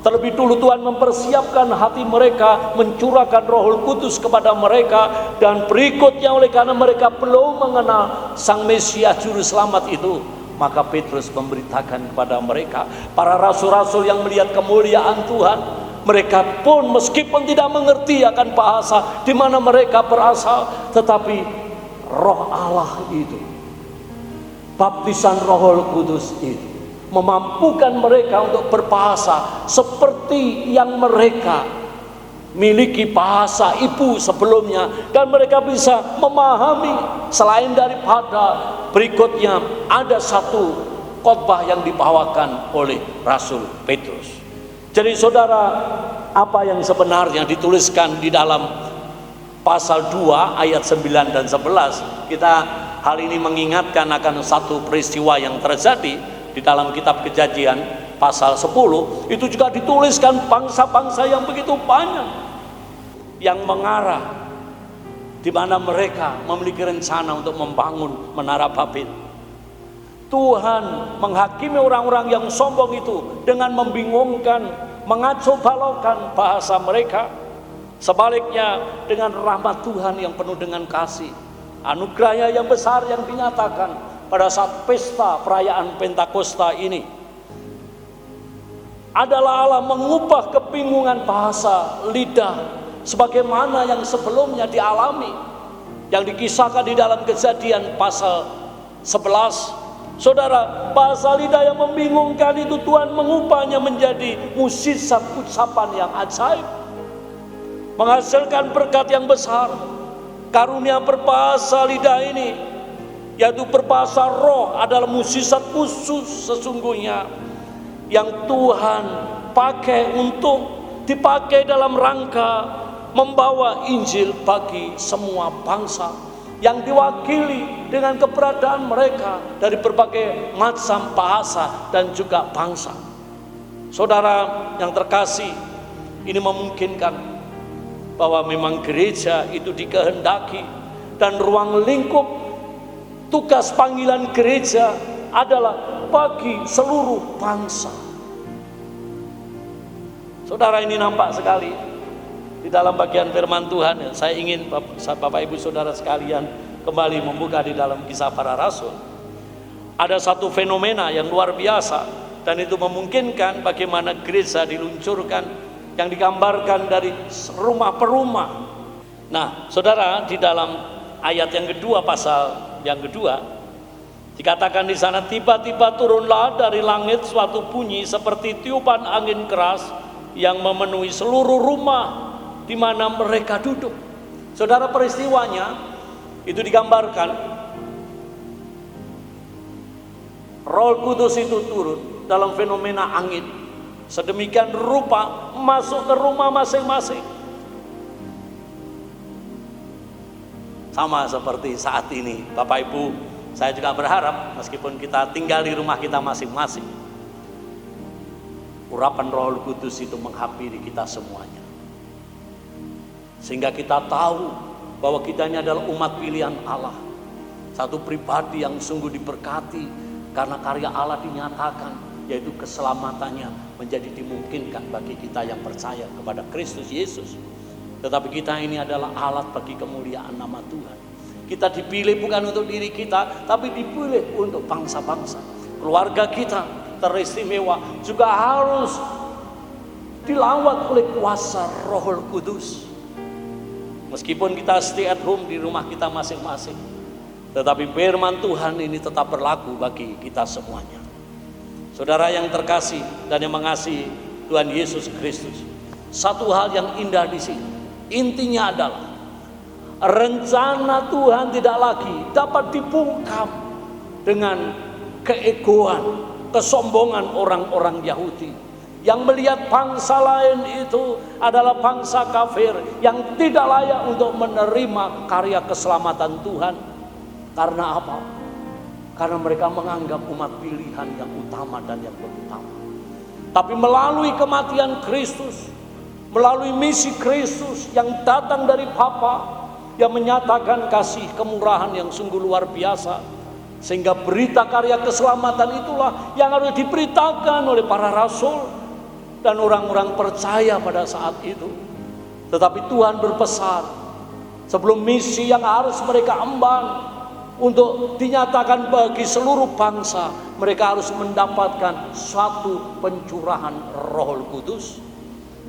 terlebih dulu Tuhan mempersiapkan hati mereka, mencurahkan Roh Kudus kepada mereka, dan berikutnya oleh karena mereka belum mengenal Sang Mesias Juru Selamat itu, maka Petrus memberitakan kepada mereka. Para rasul-rasul yang melihat kemuliaan Tuhan, mereka pun meskipun tidak mengerti akan bahasa di mana mereka berasal, tetapi Roh Allah itu, baptisan Roh Kudus itu memampukan mereka untuk berbahasa seperti yang mereka miliki bahasa ibu sebelumnya, dan mereka bisa memahami. Selain daripada berikutnya ada satu khotbah yang dibawakan oleh Rasul Petrus. Jadi saudara, apa yang sebenarnya dituliskan di dalam pasal 2 ayat 9 dan 11, kita hal ini mengingatkan akan satu peristiwa yang terjadi di dalam kitab Kejadian pasal 10. Itu juga dituliskan bangsa-bangsa yang begitu banyak yang mengarah di mana mereka memiliki rencana untuk membangun menara Babel. Tuhan menghakimi orang-orang yang sombong itu dengan membingungkan, mengacau balaukan bahasa mereka. Sebaliknya, dengan rahmat Tuhan yang penuh dengan kasih, anugerahnya yang besar yang dinyatakan pada saat pesta perayaan Pentakosta ini, adalah Allah mengubah kebingungan bahasa lidah sebagaimana yang sebelumnya dialami, yang dikisahkan di dalam Kejadian pasal 11. Saudara, bahasa lidah yang membingungkan itu Tuhan mengubahnya menjadi mukjizat ucapan yang ajaib, menghasilkan berkat yang besar. Karunia berbahasa lidah ini, yaitu berbahasa roh, adalah mukjizat khusus sesungguhnya yang Tuhan pakai untuk dipakai dalam rangka membawa Injil bagi semua bangsa yang diwakili dengan keberadaan mereka dari berbagai macam bahasa dan juga bangsa. Saudara yang terkasih, ini memungkinkan bahwa memang gereja itu dikehendaki, dan ruang lingkup tugas panggilan gereja adalah bagi seluruh bangsa. Saudara, ini nampak sekali di dalam bagian firman Tuhan. Saya ingin Bapak Ibu Saudara sekalian kembali membuka di dalam Kisah Para Rasul. Ada satu fenomena yang luar biasa, dan itu memungkinkan bagaimana gereja diluncurkan, yang digambarkan dari rumah per rumah. Nah, saudara, di dalam ayat yang kedua, pasal yang kedua, dikatakan di sana, tiba-tiba turunlah dari langit suatu bunyi seperti tiupan angin keras yang memenuhi seluruh rumah di mana mereka duduk. Saudara, peristiwanya itu digambarkan Roh Kudus itu turun dalam fenomena angin, sedemikian rupa masuk ke rumah masing-masing. Sama seperti saat ini, Bapak Ibu, saya juga berharap meskipun kita tinggal di rumah kita masing-masing, urapan Roh Kudus itu menghampiri kita semuanya, sehingga kita tahu bahwa kita ini adalah umat pilihan Allah, satu pribadi yang sungguh diberkati karena karya Allah dinyatakan, yaitu keselamatannya menjadi dimungkinkan bagi kita yang percaya kepada Kristus Yesus. Tetapi kita ini adalah alat bagi kemuliaan nama Tuhan. Kita dipilih bukan untuk diri kita, tapi dipilih untuk bangsa-bangsa. Keluarga kita teristimewa juga harus dilawat oleh kuasa Roh Kudus. Meskipun kita stay at home di rumah kita masing-masing, tetapi firman Tuhan ini tetap berlaku bagi kita semuanya. Saudara yang terkasih dan yang mengasihi Tuhan Yesus Kristus, satu hal yang indah di sini, intinya adalah rencana Tuhan tidak lagi dapat dibungkam dengan keegoan, kesombongan orang-orang Yahudi yang melihat bangsa lain itu adalah bangsa kafir yang tidak layak untuk menerima karya keselamatan Tuhan. Karena apa? Karena mereka menganggap umat pilihan yang utama dan yang terutama. Tapi melalui kematian Kristus, melalui misi Kristus yang datang dari Bapa, yang menyatakan kasih kemurahan yang sungguh luar biasa, sehingga berita karya keselamatan itulah yang harus diberitakan oleh para rasul dan orang-orang percaya pada saat itu. Tetapi Tuhan berpesan, sebelum misi yang harus mereka emban untuk dinyatakan bagi seluruh bangsa, mereka harus mendapatkan suatu pencurahan Roh Kudus.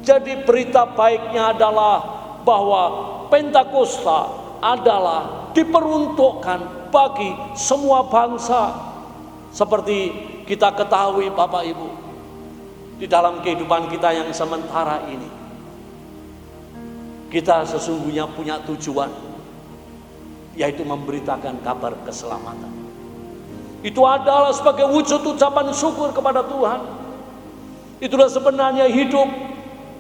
Jadi berita baiknya adalah bahwa Pentakosta adalah diperuntukkan bagi semua bangsa. Seperti kita ketahui Bapak Ibu, di dalam kehidupan kita yang sementara ini, kita sesungguhnya punya tujuan, yaitu memberitakan kabar keselamatan. Itu adalah sebagai wujud ucapan syukur kepada Tuhan. Itulah sebenarnya hidup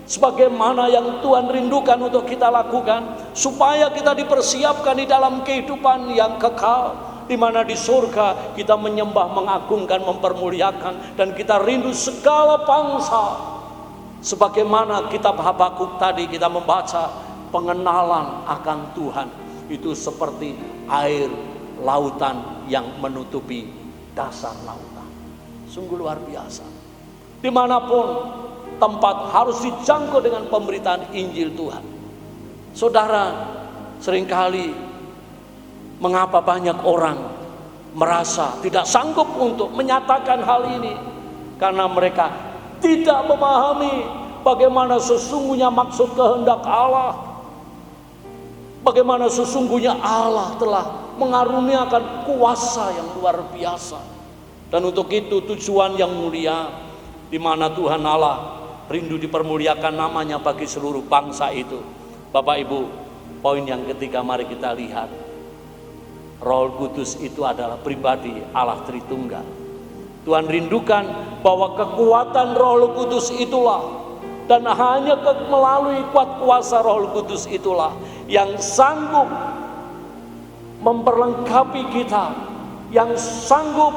sebagaimana yang Tuhan rindukan untuk kita lakukan, supaya kita dipersiapkan di dalam kehidupan yang kekal, di mana di surga kita menyembah, mengagungkan, mempermuliakan, dan kita rindu segala bangsa. Sebagaimana kitab Habakuk tadi kita membaca, pengenalan akan Tuhan itu seperti air lautan yang menutupi dasar lautan. Sungguh luar biasa. Dimanapun tempat harus dijangkau dengan pemberitaan Injil Tuhan. Saudara, seringkali mengapa banyak orang merasa tidak sanggup untuk menyatakan hal ini? Karena mereka tidak memahami bagaimana sesungguhnya maksud kehendak Allah. Bagaimana sesungguhnya Allah telah mengaruniakan kuasa yang luar biasa. Dan untuk itu tujuan yang mulia, di mana Tuhan Allah rindu dipermuliakan namanya bagi seluruh bangsa itu. Bapak Ibu, poin yang ketiga mari kita lihat. Roh Kudus itu adalah pribadi Allah Tritunggal. Tuhan rindukan bahwa kekuatan Roh Kudus itulah, dan hanya melalui kuat kuasa Roh Kudus itulah yang sanggup memperlengkapi kita, yang sanggup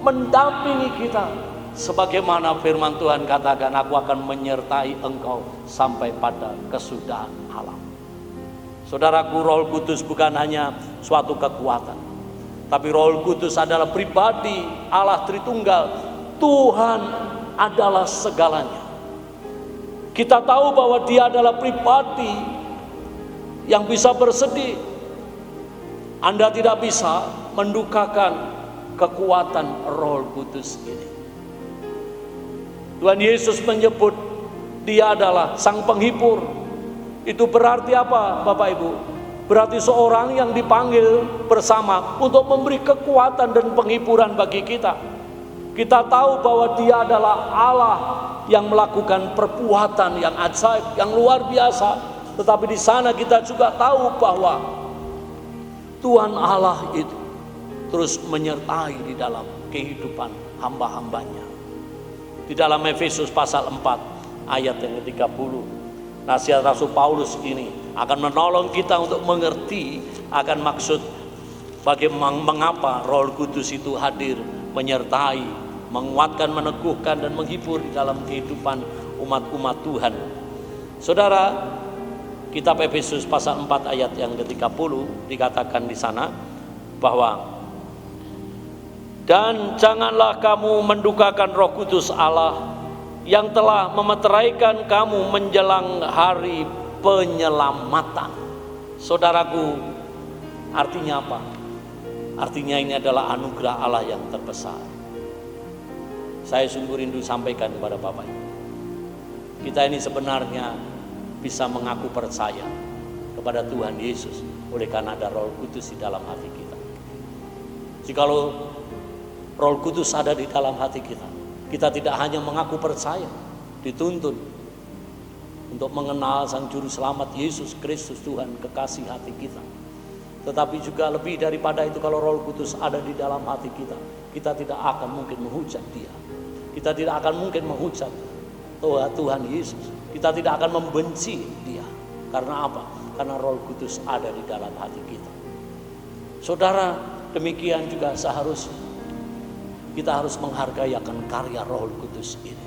mendampingi kita. Sebagaimana firman Tuhan katakan, aku akan menyertai engkau sampai pada kesudahan alam. Saudaraku, Roh Kudus bukan hanya suatu kekuatan, tapi Roh Kudus adalah pribadi Allah Tritunggal. Tuhan adalah segalanya. Kita tahu bahwa Dia adalah pribadi yang bisa bersedih. Anda tidak bisa mendukakan kekuatan Roh Kudus ini. Tuhan Yesus menyebut Dia adalah Sang Penghibur. Itu berarti apa, Bapak Ibu? Berarti seorang yang dipanggil bersama untuk memberi kekuatan dan penghiburan bagi kita. Kita tahu bahwa Dia adalah Allah yang melakukan perbuatan yang ajaib, yang luar biasa. Tetapi di sana kita juga tahu bahwa Tuhan Allah itu terus menyertai di dalam kehidupan hamba-hambanya. Di dalam Efesus pasal 4 ayat yang ke-30, nasihat Rasul Paulus ini akan menolong kita untuk mengerti akan maksud bagaimana mengapa Roh Kudus itu hadir, menyertai, menguatkan, meneguhkan, dan menghibur di dalam kehidupan umat-umat Tuhan. Saudara, kitab Efesus pasal 4 ayat yang ke-30 dikatakan di sana bahwa, dan janganlah kamu mendukakan Roh Kudus Allah yang telah memeteraikan kamu menjelang hari penyelamatan. Saudaraku, artinya apa? Artinya ini adalah anugerah Allah yang terbesar. Saya sungguh rindu sampaikan kepada Bapak Ibu, kita ini sebenarnya bisa mengaku percaya kepada Tuhan Yesus oleh karena ada Roh Kudus di dalam hati kita. Jikalau Roh Kudus ada di dalam hati kita, kita tidak hanya mengaku percaya, dituntun untuk mengenal Sang Juru Selamat Yesus Kristus Tuhan kekasih hati kita. Tetapi juga lebih daripada itu, kalau Roh Kudus ada di dalam hati kita, kita tidak akan mungkin menghujat Dia. Kita tidak akan mungkin menghujat Tuhan Yesus. Kita tidak akan membenci Dia. Karena apa? Karena Roh Kudus ada di dalam hati kita. Saudara, demikian juga seharusnya kita harus menghargai akan karya Roh Kudus ini.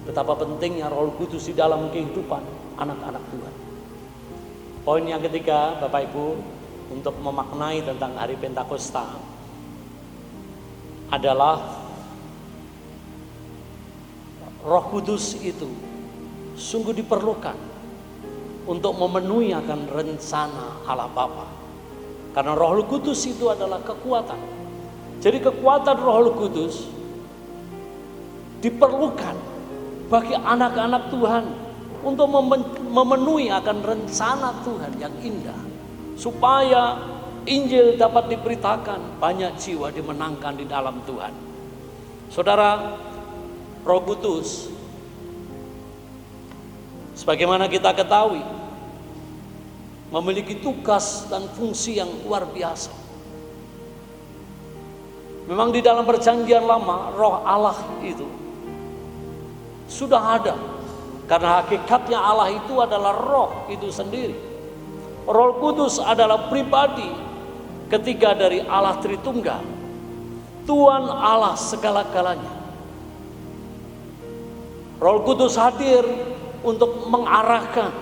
Betapa pentingnya Roh Kudus di dalam kehidupan anak-anak Tuhan. Poin yang ketiga, Bapak Ibu, untuk memaknai tentang hari Pentakosta adalah Roh Kudus itu sungguh diperlukan untuk memenuhi akan rencana Allah Bapa. Karena Roh Kudus itu adalah kekuatan. Jadi kekuatan Roh Kudus diperlukan bagi anak-anak Tuhan untuk memenuhi akan rencana Tuhan yang indah, supaya Injil dapat diberitakan, banyak jiwa dimenangkan di dalam Tuhan. Saudara, Roh Kudus, sebagaimana kita ketahui, memiliki tugas dan fungsi yang luar biasa. Memang di dalam perjanjian lama, Roh Allah itu sudah ada. Karena hakikatnya Allah itu adalah Roh itu sendiri. Roh Kudus adalah pribadi ketiga dari Allah Tritunggal, Tuhan Allah segala-galanya. Roh Kudus hadir untuk mengarahkan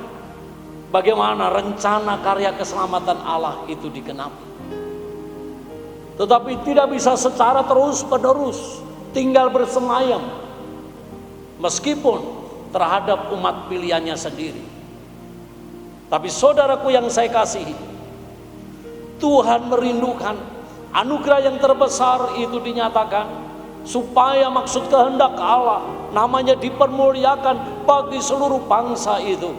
bagaimana rencana karya keselamatan Allah itu digenapi. Tetapi tidak bisa secara terus-menerus tinggal bersemayam meskipun terhadap umat pilihannya sendiri. Tapi saudaraku yang saya kasihi, Tuhan merindukan anugerah yang terbesar itu dinyatakan supaya maksud kehendak Allah namanya dipermuliakan bagi seluruh bangsa itu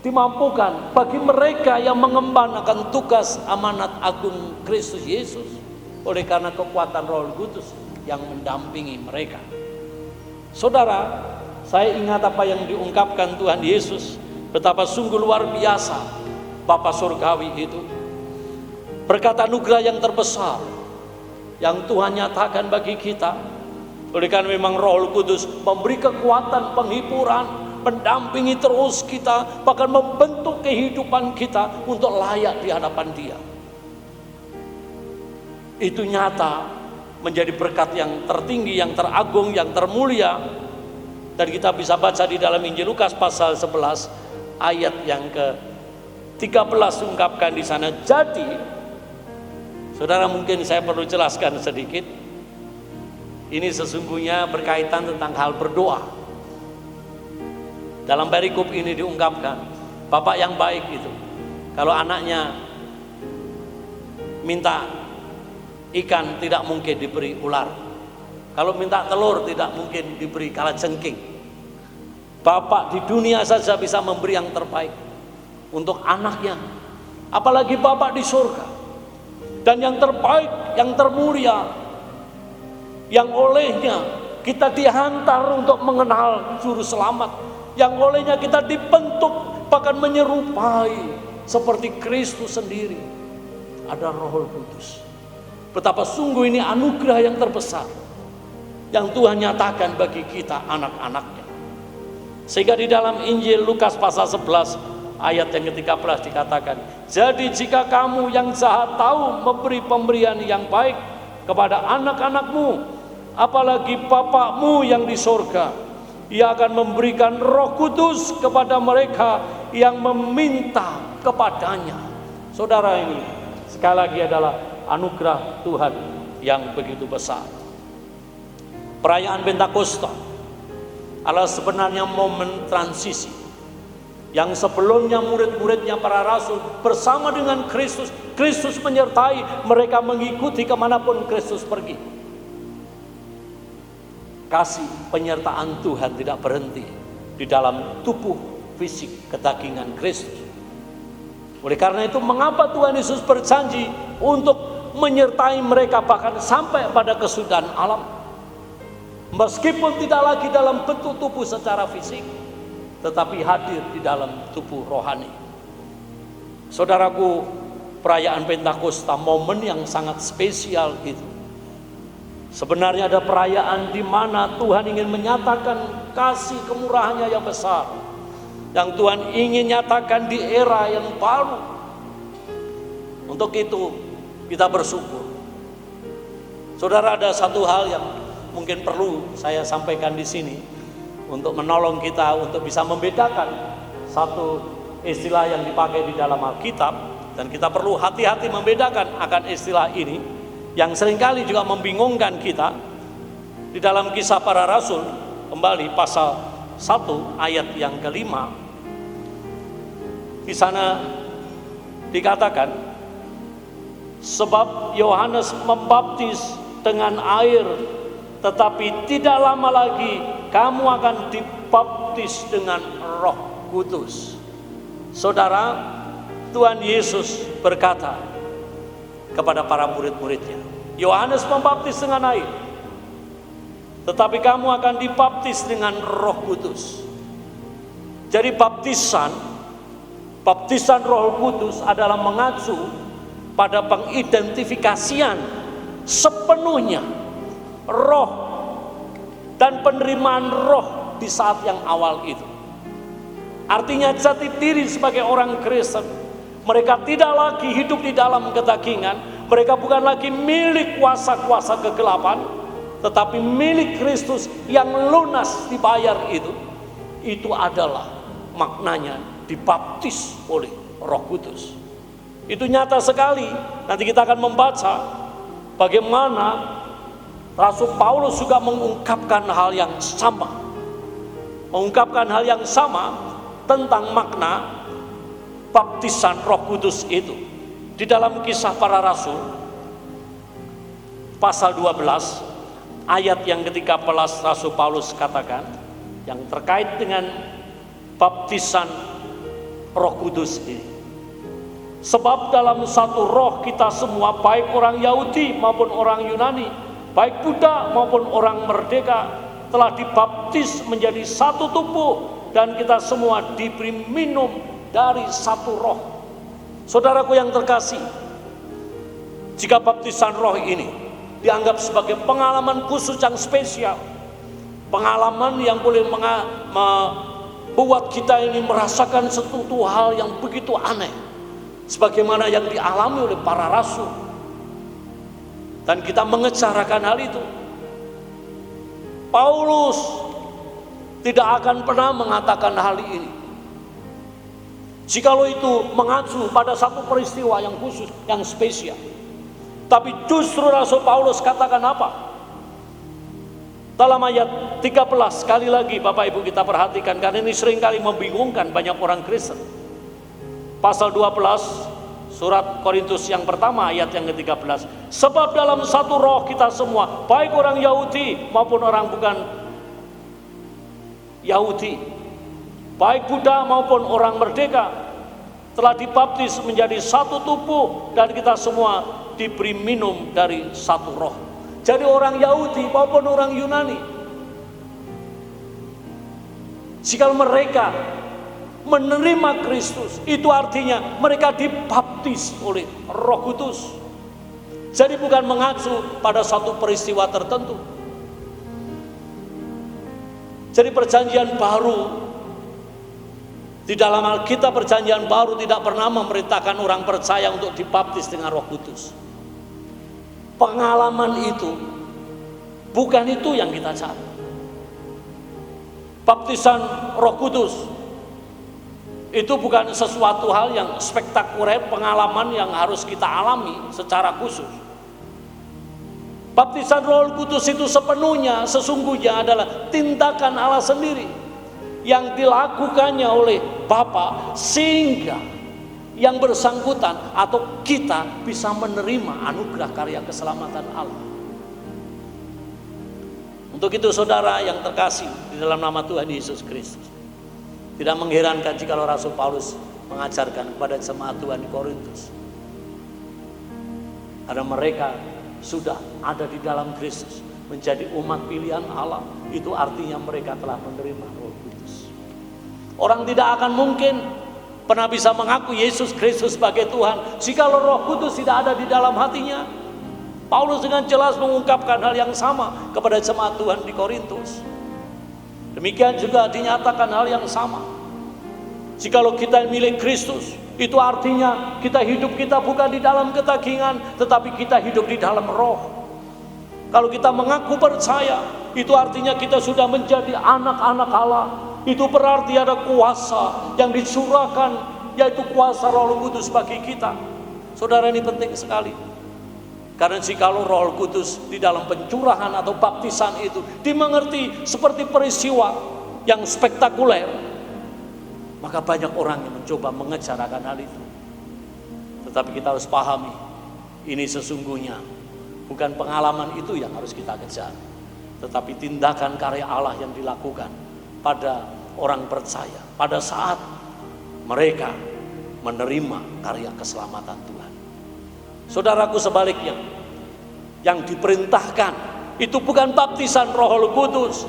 dimampukan bagi mereka yang mengemban akan tugas amanat agung Kristus Yesus oleh karena kekuatan Roh Kudus yang mendampingi mereka. Saudara, saya ingat apa yang diungkapkan Tuhan Yesus, betapa sungguh luar biasa Bapa Surgawi itu. Berkat anugerah yang terbesar yang Tuhan nyatakan bagi kita, oleh karena memang Roh Kudus memberi kekuatan penghiburan, mendampingi terus kita, bahkan membentuk kehidupan kita untuk layak di hadapan Dia. Itu nyata menjadi berkat yang tertinggi, yang teragung, yang termulia. Dan kita bisa baca di dalam Injil Lukas pasal 11 ayat yang ke-13 ungkapkan di sana. Jadi, saudara, mungkin saya perlu jelaskan sedikit. Ini sesungguhnya berkaitan tentang hal berdoa. Dalam perikop ini diungkapkan, bapak yang baik itu, kalau anaknya minta ikan tidak mungkin diberi ular. Kalau minta telur tidak mungkin diberi kalajengking. Bapak di dunia saja bisa memberi yang terbaik untuk anaknya, apalagi bapak di surga. Dan yang terbaik, yang termulia, yang olehnya kita dihantar untuk mengenal juru selamat, yang olehnya kita dibentuk bahkan menyerupai seperti Kristus sendiri, ada Roh Kudus. Betapa sungguh ini anugerah yang terbesar yang Tuhan nyatakan bagi kita anak-anaknya. Sehingga di dalam Injil Lukas pasal 11 ayat yang ke-13 dikatakan, jadi jika kamu yang jahat tahu memberi pemberian yang baik kepada anak-anakmu, apalagi Bapakmu yang di sorga, Ia akan memberikan Roh Kudus kepada mereka yang meminta kepadanya. Saudara, ini sekali lagi adalah anugerah Tuhan yang begitu besar. Perayaan Pentakosta adalah sebenarnya momen transisi yang sebelumnya murid-muridnya para rasul bersama dengan Kristus, Kristus menyertai mereka mengikuti kemanapun Kristus pergi. Kasih penyertaan Tuhan tidak berhenti di dalam tubuh fisik kedagingan Kristus. Oleh karena itu, mengapa Tuhan Yesus berjanji untuk menyertai mereka bahkan sampai pada kesudahan alam, meskipun tidak lagi dalam bentuk tubuh secara fisik, tetapi hadir di dalam tubuh rohani. Saudaraku, perayaan Pentakosta momen yang sangat spesial itu. Sebenarnya ada perayaan di mana Tuhan ingin menyatakan kasih kemurahannya yang besar, yang Tuhan ingin nyatakan di era yang baru. Untuk itu kita bersyukur. Saudara, ada satu hal yang mungkin perlu saya sampaikan di sini untuk menolong kita untuk bisa membedakan satu istilah yang dipakai di dalam Alkitab, dan kita perlu hati-hati membedakan akan istilah ini yang seringkali juga membingungkan kita. Di dalam Kisah Para Rasul, kembali pasal 1 ayat yang ke-5, di sana dikatakan, sebab Yohanes membaptis dengan air, tetapi tidak lama lagi kamu akan dibaptis dengan Roh Kudus. Saudara, Tuhan Yesus berkata kepada para murid-muridnya, Yohanes membaptis dengan air, tetapi kamu akan dibaptis dengan Roh Kudus. Jadi baptisan Roh Kudus adalah mengacu pada pengidentifikasian sepenuhnya roh dan penerimaan roh di saat yang awal itu. Artinya jati diri sebagai orang Kristen, mereka tidak lagi hidup di dalam kedagingan, mereka bukan lagi milik kuasa-kuasa kegelapan, tetapi milik Kristus yang lunas dibayar itu. Itu adalah maknanya dibaptis oleh Roh Kudus. Itu nyata sekali. Nanti kita akan membaca bagaimana Rasul Paulus juga mengungkapkan hal yang sama. Mengungkapkan hal yang sama tentang makna baptisan Roh Kudus itu. Di dalam Kisah Para Rasul pasal 12 ayat yang ke-13 Rasul Paulus katakan yang terkait dengan baptisan Roh Kudus ini. Sebab dalam satu roh kita semua, baik orang Yahudi maupun orang Yunani, baik Buddha maupun orang merdeka, telah dibaptis menjadi satu tubuh, dan kita semua diberi minum dari satu roh. Saudaraku yang terkasih, jika baptisan roh ini dianggap sebagai pengalaman khusus yang spesial, pengalaman yang boleh membuat kita ini merasakan sesuatu hal yang begitu aneh, sebagaimana yang dialami oleh para rasul, dan kita mengejar hal itu. Paulus tidak akan pernah mengatakan hal ini jikalau itu mengacu pada satu peristiwa yang khusus, yang spesial. Tapi justru Rasul Paulus katakan apa? Dalam ayat 13, sekali lagi Bapak Ibu kita perhatikan, karena ini seringkali membingungkan banyak orang Kristen. Pasal 12 surat Korintus yang pertama ayat yang ke-13. Sebab dalam satu roh kita semua, baik orang Yahudi maupun orang bukan Yahudi, baik Buddha maupun orang merdeka, telah dibaptis menjadi satu tubuh, dan kita semua diberi minum dari satu roh. Jadi orang Yahudi maupun orang Yunani, jika mereka menerima Kristus, itu artinya mereka dibaptis oleh Roh Kudus. Jadi bukan mengacu pada satu peristiwa tertentu. Jadi perjanjian baru, di dalam Alkitab perjanjian baru tidak pernah memerintahkan orang percaya untuk dibaptis dengan Roh Kudus. Pengalaman itu bukan itu yang kita cari. Baptisan Roh Kudus itu bukan sesuatu hal yang spektakuler, pengalaman yang harus kita alami secara khusus. Baptisan Roh Kudus itu sepenuhnya sesungguhnya adalah tindakan Allah sendiri yang dilakukannya oleh Bapa, sehingga yang bersangkutan atau kita bisa menerima anugerah karya keselamatan Allah. Untuk itu saudara yang terkasih di dalam nama Tuhan Yesus Kristus, tidak mengherankan jika Rasul Paulus mengajarkan kepada jemaat Tuhan di Korintus, karena mereka sudah ada di dalam Kristus, menjadi umat pilihan Allah, itu artinya mereka telah menerima Roh Kudus. Orang tidak akan mungkin pernah bisa mengaku Yesus Kristus sebagai Tuhan jika Roh Kudus tidak ada di dalam hatinya. Paulus dengan jelas mengungkapkan hal yang sama kepada jemaat Tuhan di Korintus. Demikian juga dinyatakan hal yang sama. Jikalau kita milik Kristus, itu artinya hidup kita bukan di dalam kedagingan, tetapi kita hidup di dalam roh. Kalau kita mengaku percaya, itu artinya kita sudah menjadi anak-anak Allah. Itu berarti ada kuasa yang dicurahkan, yaitu kuasa Roh Kudus bagi kita. Saudara, ini penting sekali. Karena jikalau Roh Kudus di dalam pencurahan atau baptisan itu dimengerti seperti peristiwa yang spektakuler, maka banyak orang yang mencoba mengejar akan hal itu. Tetapi kita harus pahami, ini sesungguhnya bukan pengalaman itu yang harus kita kejar, tetapi tindakan karya Allah yang dilakukan pada orang percaya pada saat mereka menerima karya keselamatan Tuhan. Saudaraku, sebaliknya, yang diperintahkan itu bukan baptisan Roh Kudus,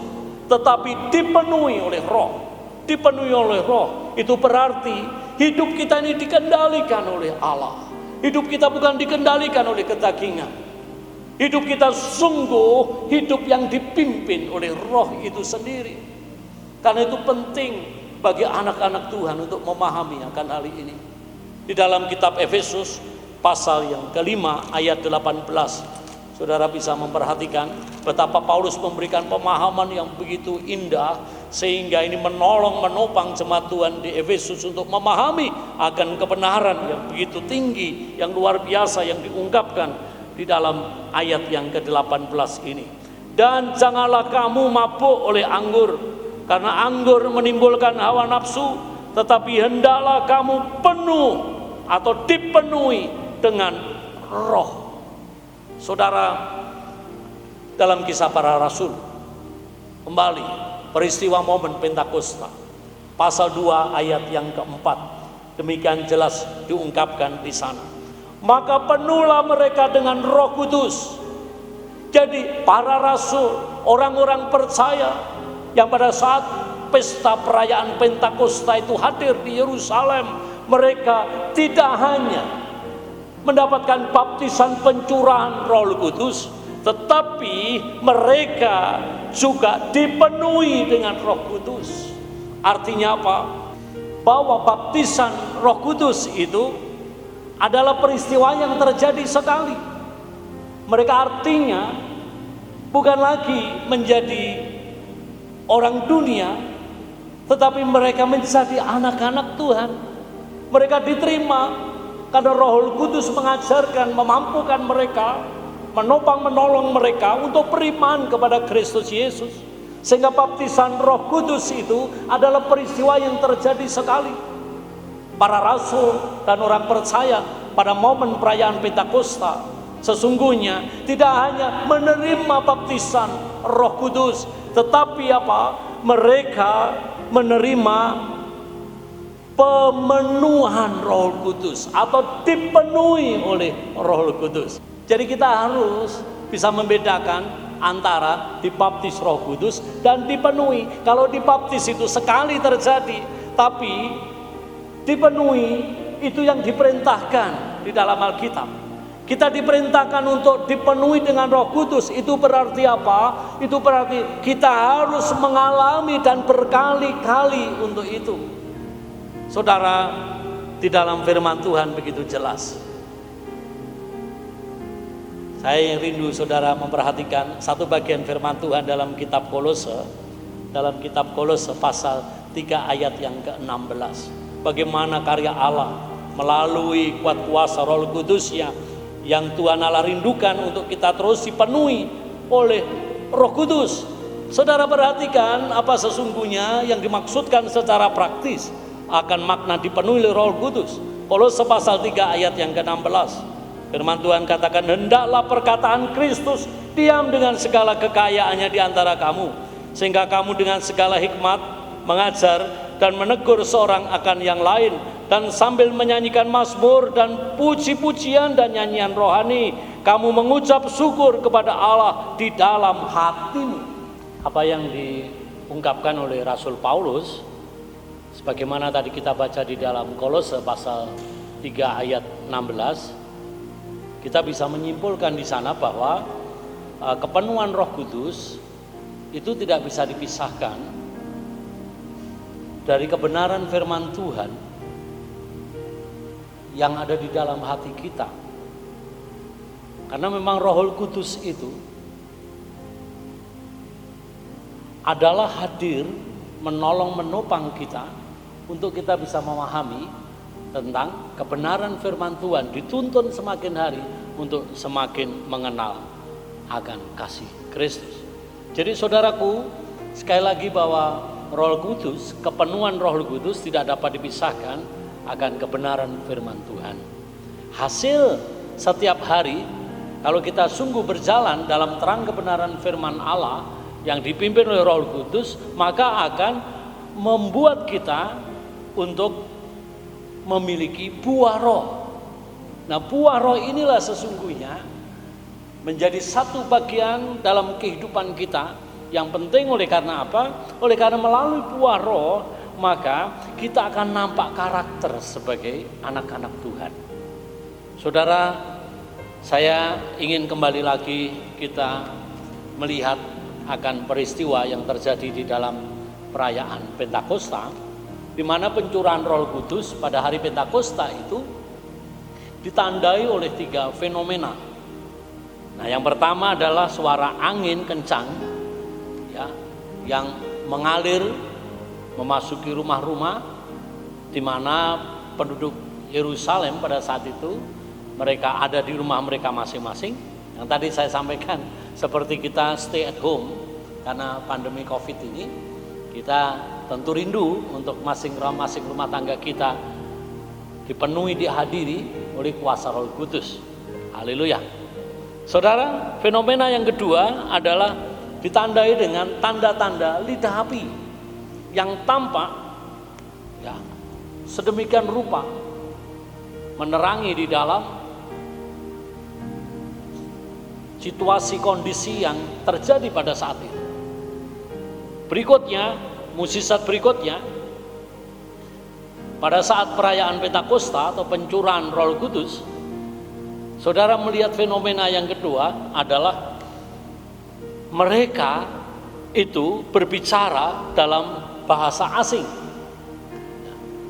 tetapi dipenuhi oleh Roh. Dipenuhi oleh Roh itu berarti hidup kita ini dikendalikan oleh Allah. Hidup kita bukan dikendalikan oleh kedagingan. Hidup kita sungguh hidup yang dipimpin oleh Roh itu sendiri. Karena itu penting bagi anak-anak Tuhan untuk memahami akan hal ini. Di dalam kitab Efesus pasal yang kelima ayat 18, saudara bisa memperhatikan betapa Paulus memberikan pemahaman yang begitu indah, sehingga ini menopang jemaat Tuhan di Efesus untuk memahami akan kebenaran yang begitu tinggi, yang luar biasa yang diungkapkan di dalam ayat yang ke-18 ini. Dan janganlah kamu mabuk oleh anggur, karena anggur menimbulkan hawa nafsu, tetapi hendaklah kamu penuh atau dipenuhi dengan Roh. Saudara, dalam Kisah Para Rasul, kembali peristiwa momen Pentakosta, pasal 2 ayat yang keempat, demikian jelas diungkapkan di sana. Maka penuhlah mereka dengan Roh Kudus. Jadi para rasul, orang-orang percaya yang pada saat pesta perayaan Pentakosta itu hadir di Yerusalem, mereka tidak hanya mendapatkan baptisan pencurahan Roh Kudus, tetapi mereka juga dipenuhi dengan Roh Kudus. Artinya apa? Bahwa baptisan Roh Kudus itu adalah peristiwa yang terjadi sekali. Mereka artinya bukan lagi menjadi orang dunia, tetapi mereka menjadi anak-anak Tuhan. Mereka diterima karena Roh Kudus mengajarkan, memampukan mereka, menolong mereka untuk beriman kepada Kristus Yesus. Sehingga baptisan Roh Kudus itu adalah peristiwa yang terjadi sekali. Para rasul dan orang percaya pada momen perayaan Pentakosta sesungguhnya tidak hanya menerima baptisan Roh Kudus, tetapi apa? Mereka menerima pemenuhan Roh Kudus atau dipenuhi oleh Roh Kudus. Jadi kita harus bisa membedakan antara dibaptis Roh Kudus dan dipenuhi. Kalau dibaptis itu sekali terjadi, tapi dipenuhi itu yang diperintahkan di dalam Alkitab. Kita diperintahkan untuk dipenuhi dengan Roh Kudus. Itu berarti apa? Itu berarti kita harus mengalami dan berkali-kali untuk itu. Saudara, di dalam firman Tuhan begitu jelas. Saya rindu saudara memperhatikan satu bagian firman Tuhan dalam kitab Kolose. Dalam kitab Kolose pasal 3 ayat yang ke-16. Bagaimana karya Allah melalui kuat kuasa Roh Kudusnya yang Tuhan Allah rindukan untuk kita terus dipenuhi oleh Roh Kudus. Saudara perhatikan apa sesungguhnya yang dimaksudkan secara praktis akan makna dipenuhi oleh Roh Kudus. Kolose pasal 3 ayat yang ke-16. Firman Tuhan katakan, hendaklah perkataan Kristus diam dengan segala kekayaannya di antara kamu, sehingga kamu dengan segala hikmat mengajar dan menegur seorang akan yang lain, dan sambil menyanyikan mazmur dan puji-pujian dan nyanyian rohani, kamu mengucap syukur kepada Allah di dalam hatimu. Apa yang diungkapkan oleh Rasul Paulus, sebagaimana tadi kita baca di dalam Kolose pasal 3 ayat 16, kita bisa menyimpulkan di sana bahwa kepenuhan Roh Kudus itu tidak bisa dipisahkan dari kebenaran firman Tuhan yang ada di dalam hati kita. Karena memang Roh Kudus itu adalah hadir menolong menopang kita untuk kita bisa memahami tentang kebenaran firman Tuhan, dituntun semakin hari untuk semakin mengenal akan kasih Kristus. Jadi saudaraku, sekali lagi bahwa Roh Kudus, kepenuhan Roh Kudus tidak dapat dipisahkan akan kebenaran firman Tuhan. Hasil setiap hari kalau kita sungguh berjalan dalam terang kebenaran firman Allah yang dipimpin oleh Roh Kudus, maka akan membuat kita untuk memiliki buah roh. Nah, buah roh inilah sesungguhnya menjadi satu bagian dalam kehidupan kita yang penting. Oleh karena apa? Oleh karena melalui buah roh, maka kita akan nampak karakter sebagai anak-anak Tuhan. Saudara, saya ingin kembali lagi kita melihat akan peristiwa yang terjadi di dalam perayaan Pentakosta, di mana pencurahan Roh Kudus pada hari Pentakosta itu ditandai oleh 3 fenomena. Nah, yang pertama adalah suara angin kencang, ya, yang mengalir memasuki rumah-rumah, di mana penduduk Yerusalem pada saat itu mereka ada di rumah mereka masing-masing. Yang tadi saya sampaikan, seperti kita stay at home karena pandemi COVID ini, kita tentu rindu untuk masing-masing rumah tangga kita dipenuhi, dihadiri oleh kuasa Roh Kudus. Haleluya. Saudara, fenomena yang kedua adalah ditandai dengan tanda-tanda lidah api yang tampak, ya, sedemikian rupa menerangi di dalam situasi kondisi yang terjadi pada saat itu. Berikutnya, mukjizat berikutnya, pada saat perayaan Pentakosta atau pencurahan Roh Kudus, saudara melihat fenomena yang kedua adalah mereka itu berbicara dalam bahasa asing,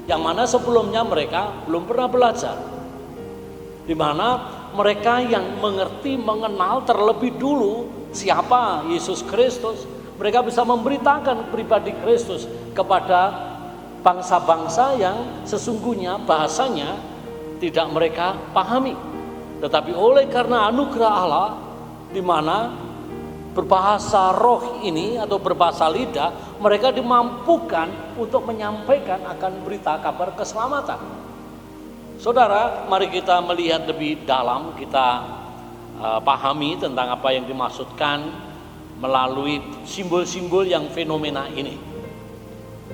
yang mana sebelumnya mereka belum pernah belajar, di mana mereka yang mengerti, mengenal terlebih dulu siapa Yesus Kristus, mereka bisa memberitakan pribadi Kristus kepada bangsa-bangsa yang sesungguhnya bahasanya tidak mereka pahami. Tetapi oleh karena anugerah Allah, di mana berbahasa roh ini atau berbahasa lidah, mereka dimampukan untuk menyampaikan akan berita kabar keselamatan. Saudara, mari kita melihat lebih dalam, kita pahami tentang apa yang dimaksudkan melalui simbol-simbol yang fenomena ini.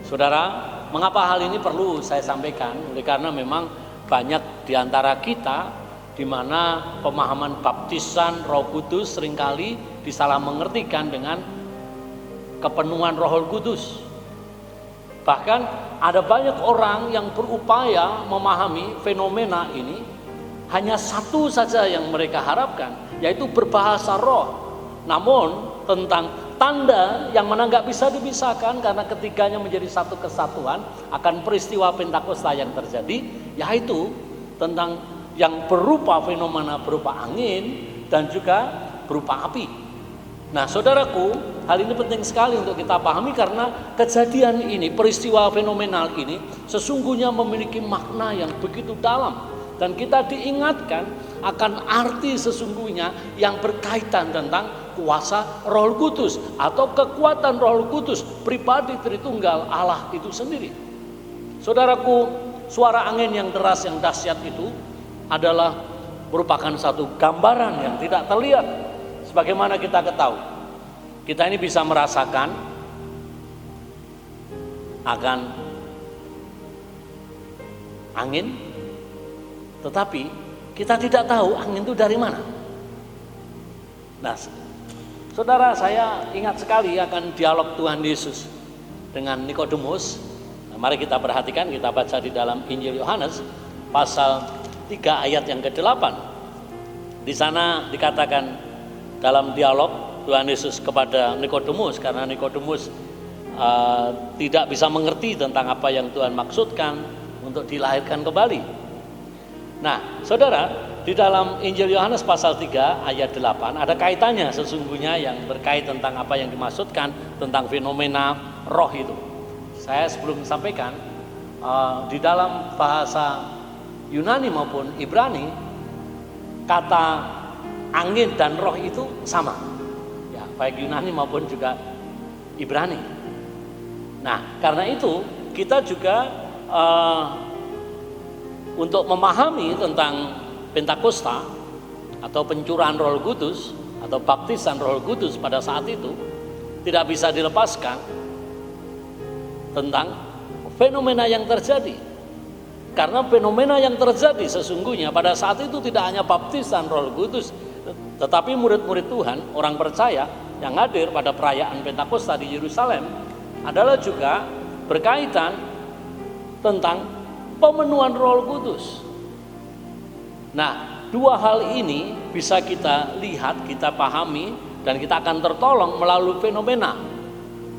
Saudara, mengapa hal ini perlu saya sampaikan? Oleh karena memang banyak di antara kita di mana pemahaman baptisan Roh Kudus seringkali disalah mengertikan dengan kepenuhan Roh Kudus. Bahkan ada banyak orang yang berupaya memahami fenomena ini, hanya satu saja yang mereka harapkan, yaitu berbahasa roh. Namun tentang tanda yang mana nggak bisa dipisahkan karena ketiganya menjadi satu kesatuan akan peristiwa Pentakosta yang terjadi, yaitu tentang yang berupa fenomena berupa angin dan juga berupa api. Nah, saudaraku, hal ini penting sekali untuk kita pahami karena kejadian ini, peristiwa fenomenal ini sesungguhnya memiliki makna yang begitu dalam, dan kita diingatkan akan arti sesungguhnya yang berkaitan tentang kuasa Roh Kudus atau kekuatan Roh Kudus, pribadi Tritunggal Allah itu sendiri. Saudaraku, suara angin yang deras yang dahsyat itu adalah merupakan satu gambaran yang tidak terlihat. Sebagaimana kita ketahui, kita ini bisa merasakan akan angin, tetapi kita tidak tahu angin itu dari mana. Nah, saudara, saya ingat sekali akan dialog Tuhan Yesus dengan Nikodemus. Nah, mari kita perhatikan, kita baca di dalam Injil Yohanes pasal 3 ayat yang ke-8. Di sana dikatakan dalam dialog Tuhan Yesus kepada Nikodemus, karena Nikodemus tidak bisa mengerti tentang apa yang Tuhan maksudkan untuk dilahirkan kembali. Nah, saudara, di dalam Injil Yohanes pasal 3 ayat 8 ada kaitannya sesungguhnya yang berkait tentang apa yang dimaksudkan tentang fenomena roh itu. Saya sebelum sampaikan, di dalam bahasa Yunani maupun Ibrani, kata angin dan roh itu sama, ya, baik Yunani maupun juga Ibrani. Nah, karena itu kita juga untuk memahami tentang Pentakosta atau pencurahan Roh Kudus atau baptisan Roh Kudus pada saat itu tidak bisa dilepaskan tentang fenomena yang terjadi. Karena fenomena yang terjadi sesungguhnya pada saat itu tidak hanya baptisan Roh Kudus, tetapi murid-murid Tuhan, orang percaya yang hadir pada perayaan Pentakosta di Yerusalem adalah juga berkaitan tentang pemenuhan Roh Kudus. Nah, dua hal ini bisa kita lihat, kita pahami, dan kita akan tertolong melalui fenomena.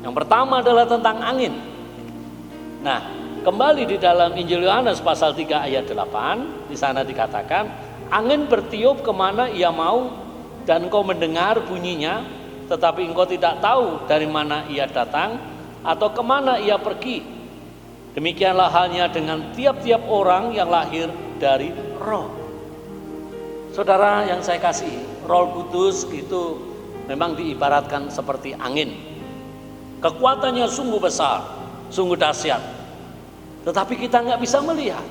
Yang pertama adalah tentang angin. Nah, kembali di dalam Injil Yohanes pasal 3 ayat 8, di sana dikatakan, angin bertiup kemana ia mau dan engkau mendengar bunyinya, tetapi engkau tidak tahu dari mana ia datang atau kemana ia pergi. Demikianlah halnya dengan tiap-tiap orang yang lahir dari Roh. Saudara yang saya kasih, Roh Kudus itu memang diibaratkan seperti angin. Kekuatannya sungguh besar, sungguh dahsyat. Tetapi kita nggak bisa melihat.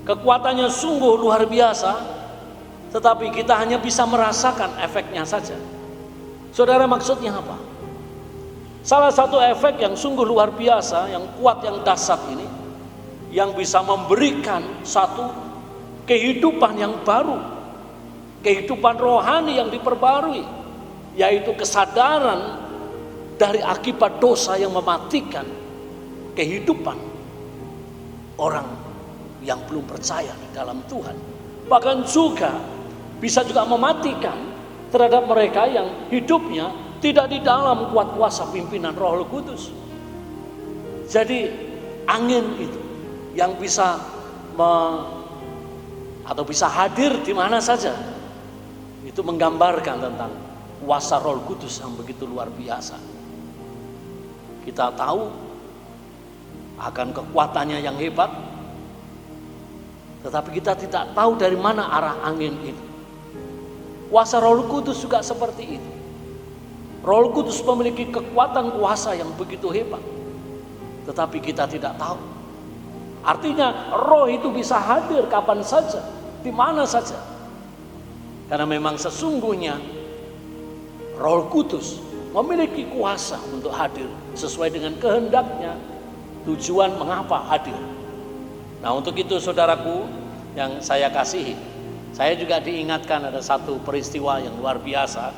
Kekuatannya sungguh luar biasa, tetapi kita hanya bisa merasakan efeknya saja. Saudara, maksudnya apa? Salah satu efek yang sungguh luar biasa, yang kuat, yang dahsyat ini, yang bisa memberikan satu kehidupan yang baru, kehidupan rohani yang diperbarui, yaitu kesadaran dari akibat dosa yang mematikan kehidupan orang yang belum percaya di dalam Tuhan. Bahkan juga bisa juga mematikan terhadap mereka yang hidupnya tidak di dalam kuat kuasa pimpinan Roh Kudus. Jadi angin itu yang bisa atau bisa hadir di mana saja, itu menggambarkan tentang kuasa Roh Kudus yang begitu luar biasa. Kita tahu akan kekuatannya yang hebat, tetapi kita tidak tahu dari mana arah angin itu. Kuasa Roh Kudus juga seperti itu. Roh Kudus memiliki kekuatan kuasa yang begitu hebat, tetapi kita tidak tahu. Artinya Roh itu bisa hadir kapan saja, di mana saja. Karena memang sesungguhnya Roh Kudus memiliki kuasa untuk hadir sesuai dengan kehendaknya, tujuan mengapa hadir. Nah, untuk itu saudaraku yang saya kasihi, saya juga diingatkan ada satu peristiwa yang luar biasa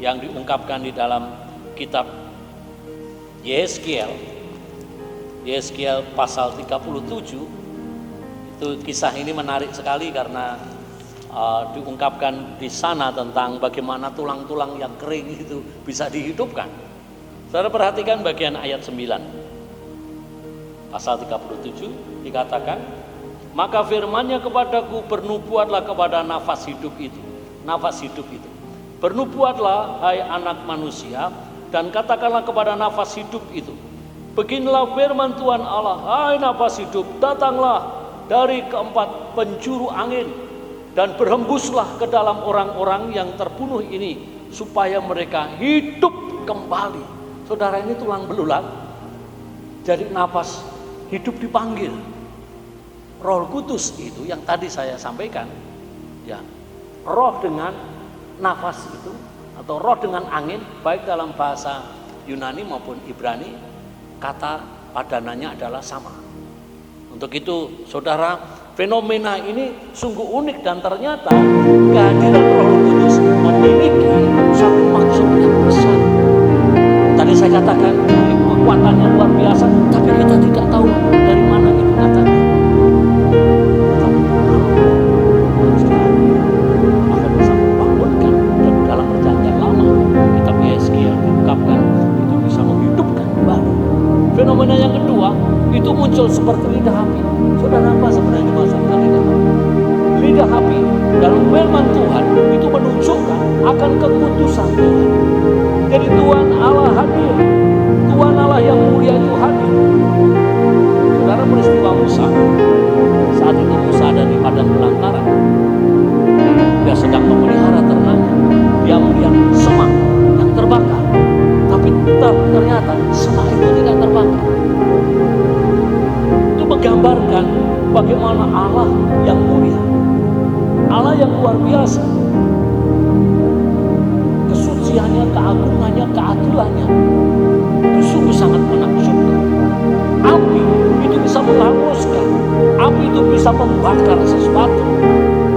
yang diungkapkan di dalam kitab Yeskiel pasal 37. Itu kisah ini menarik sekali karena diungkapkan di sana tentang bagaimana tulang-tulang yang kering itu bisa dihidupkan. Saudara perhatikan bagian ayat 9. Pasal 37 dikatakan, maka firman-Nya kepadaku, bernubuatlah kepada nafas hidup itu. Nafas hidup itu. Bernubuatlah hai anak manusia dan katakanlah kepada nafas hidup itu. Beginilah firman Tuhan Allah, hai nafas hidup, datanglah dari keempat penjuru angin dan berhembuslah ke dalam orang-orang yang terbunuh ini supaya mereka hidup kembali. Saudara, ini tulang belulang. Jadi nafas hidup dipanggil. Roh Kudus itu yang tadi saya sampaikan, ya, roh dengan nafas itu atau roh dengan angin, baik dalam bahasa Yunani maupun Ibrani, kata padanannya adalah sama. Untuk itu saudara, fenomena ini sungguh unik dan ternyata kehadiran Roh Kudus memiliki satu maksud yang besar. Tadi saya katakan kekuatannya luar biasa, tapi kita tidak tahu dari mana itu datangnya. Tetapi akan bisa membangunkan, dan dalam perjanjian lama kitab Yeskiel diungkapkan itu bisa menghidupkan kembali. Fenomena yang kedua itu muncul seperti lidah api. Saudara, apa sebenarnya dimaksudkan lidah api? Lidah api dalam firman Tuhan itu menunjukkan akan kekudusan Tuhan. Jadi Tuhan Allah hadir, Tuhan Allah yang mulia itu hadir. Saudara, peristiwa Musa, saat itu Musa ada di padang belantara, dia sedang memelihara ternaknya, dia melihat semak yang terbakar, tapi ternyata semak itu tidak terbakar. Itu menggambarkan bagaimana Allah yang mulia, Allah yang luar biasa, kesuciannya, keagungannya, keadilannya itu sungguh sangat menakjubkan. Api itu bisa melakukan haruskah api itu bisa membakar sesuatu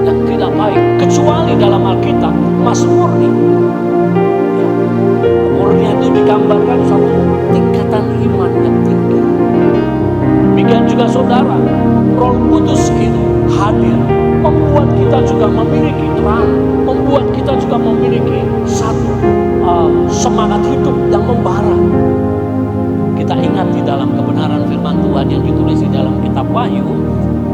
yang tidak baik, kecuali dalam Alkitab Mazmur nih. Ya, umurnya itu digambarkan satu tingkatan iman yang tinggi. Demikian juga saudara, Roh Kudus itu hadir, membuat kita juga memiliki terang, membuat kita juga memiliki satu semangat hidup yang membara. Kita ingat di dalam kebenaran firman Tuhan yang ditulis di dalam kitab Wahyu,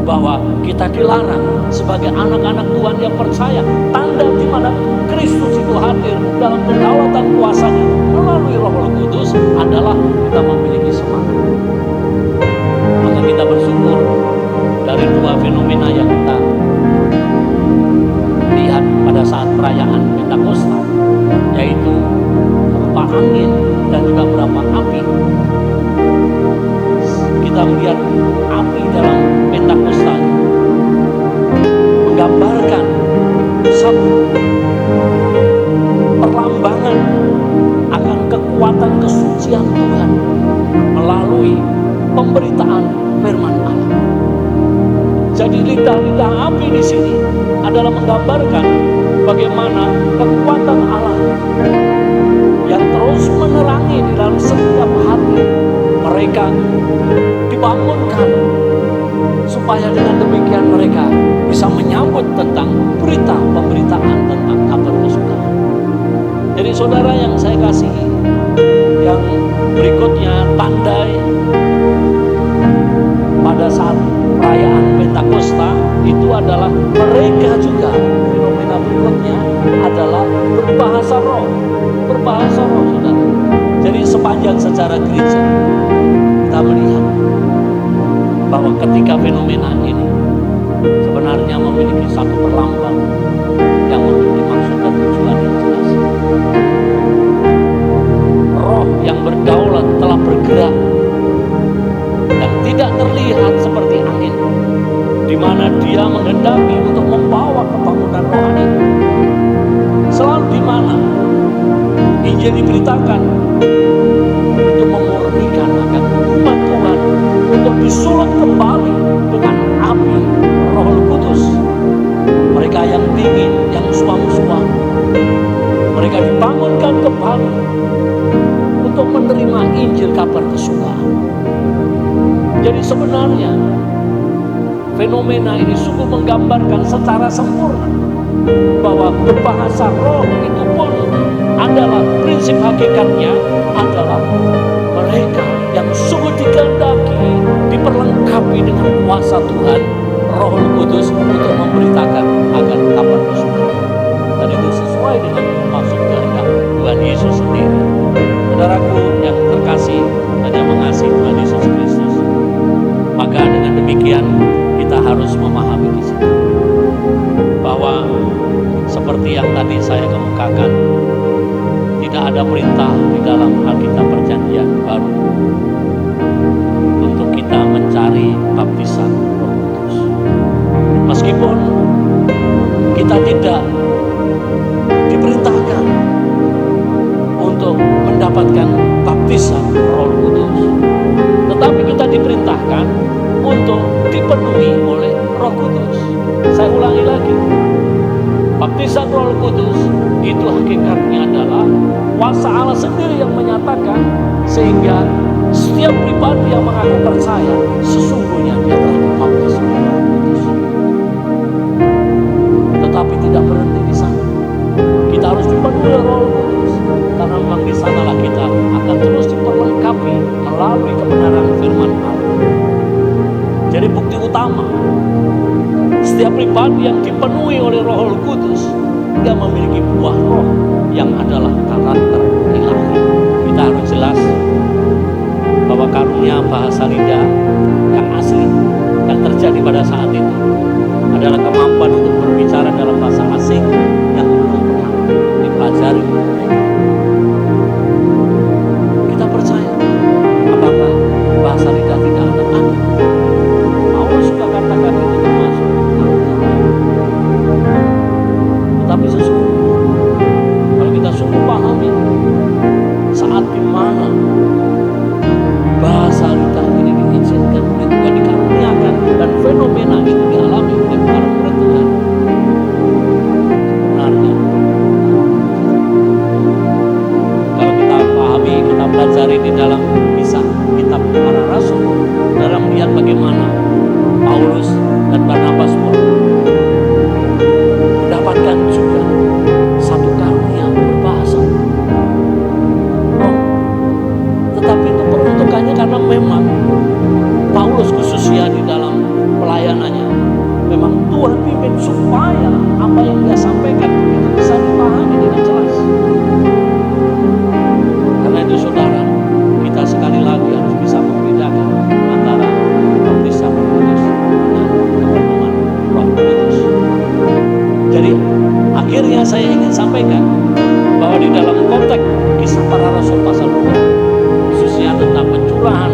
bahwa kita dilarang sebagai anak-anak Tuhan yang percaya, tanda di mana Kristus itu hadir dalam kedaulatan kuasanya melalui Roh Kudus adalah kita memiliki semangat. Maka kita bersyukur dari dua fenomena yang kita lihat pada saat perayaan Pentakosta, yaitu berupa angin dan juga berupa api. Kita melihat api dalam Pentakosta menggambarkan satu perlambangan akan kekuatan kesucian Tuhan melalui pemberitaan firman Allah. Jadi lidah-lidah api di sini adalah menggambarkan bagaimana kekuatan Allah yang terus menerangi di dalam setiap hati mereka dibangunkan, supaya dengan demikian mereka bisa menyambut tentang berita pemberitaan tentang kabar kesukaan. Jadi saudara yang saya kasihi, yang berikutnya tandai pada saat perayaan Pentakosta itu adalah mereka juga, fenomena berikutnya adalah berbahasa roh. Berbahasa roh, saudara. Jadi sepanjang sejarah gereja kita melihat bahwa ketika fenomena ini sebenarnya memiliki satu perlambang yang memiliki maksud dan tujuan yang jelas. Roh yang berdaulat telah bergerak dan tidak terlihat seperti angin, di mana dia menghendaki untuk membawa kebangunan rohani. Selalu di mana Injil diberitakan untuk memurnikan akan umat Tuhan, untuk disulut kembali dengan api Roh Kudus. Mereka yang dingin, yang musuh-musuhan, mereka dibangunkan kembali untuk menerima Injil kabar kesukaan. Jadi sebenarnya fenomena ini sungguh menggambarkan secara sempurna bahwa berbahasa roh itu pun adalah prinsip hakikatnya adalah mereka yang sungguh dikehendaki diperlengkapi dengan kuasa Tuhan Roh Kudus untuk memberitakan akan kabar kesukaan. Dan itu sesuai dengan maksud kehendak Tuhan Yesus sendiri. Saudaraku yang terkasih dan yang mengasihi Tuhan Yesus Kristus, maka dengan demikian kita harus memahami di sini bahwa seperti yang tadi saya kemukakan, tidak ada perintah di dalam Alkitab Perjanjian Baru untuk kita mencari baptisan Roh Kudus. Meskipun kita tidak diperintahkan untuk mendapatkan baptisan Roh Kudus, tetapi kita diperintahkan untuk dipenuhi oleh Roh Kudus. Saya ulangi lagi, baptisan Roh Kudus itu hakikatnya adalah kuasa Allah sendiri yang menyatakan, sehingga setiap pribadi yang mengaku percaya sesungguhnya dia telah dibaptis oleh Roh Kudus. Tetapi tidak berhenti di sana. Kita harus dipenuhi oleh Roh Kudus, karena memang di sanalah kita akan terus diperlengkapi melalui kebenaran firman Allah. Jadi bukti utama setiap pribadi yang dipenuhi oleh Roh Kudus, dia memiliki buah roh yang adalah karakter ilahi. Kita harus jelas bahwa karunia bahasa lidah yang asli yang terjadi pada saat itu adalah kemampuan untuk berbicara dalam bahasa asing yang belum pernah dipelajari. Kita percaya apakah bahasa lidah tidak ada? Paulus juga katakan itu termasuk karunia. Tetapi sesungguhnya kalau kita sungguh pahami saat dimana bahasa lidah ini diizinkan oleh Tuhan, dikaruniakan supaya apa yang dia sampaikan itu bisa dipahami dengan jelas. Karena itu saudara, kita sekali lagi harus bisa membedakan antara baptisan Roh Kudus dengan pemenuhan Roh Kudus. Jadi akhirnya saya ingin sampaikan bahwa di dalam konteks Kisah Para Rasul pasal 2, khususnya tentang pencurahan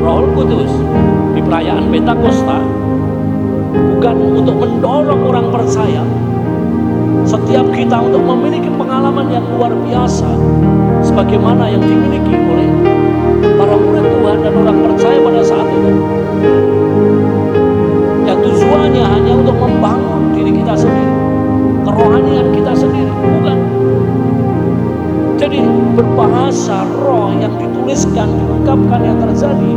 Roh Kudus di perayaan Pentakosta, bukan untuk mendorong orang percaya setiap kita untuk memiliki pengalaman yang luar biasa sebagaimana yang dimiliki oleh para murid Tuhan dan orang percaya pada saat itu, yang tujuannya hanya untuk membangun diri kita sendiri, kerohanian kita sendiri, bukan. Jadi berbahasa roh yang dituliskan, diungkapkan yang terjadi,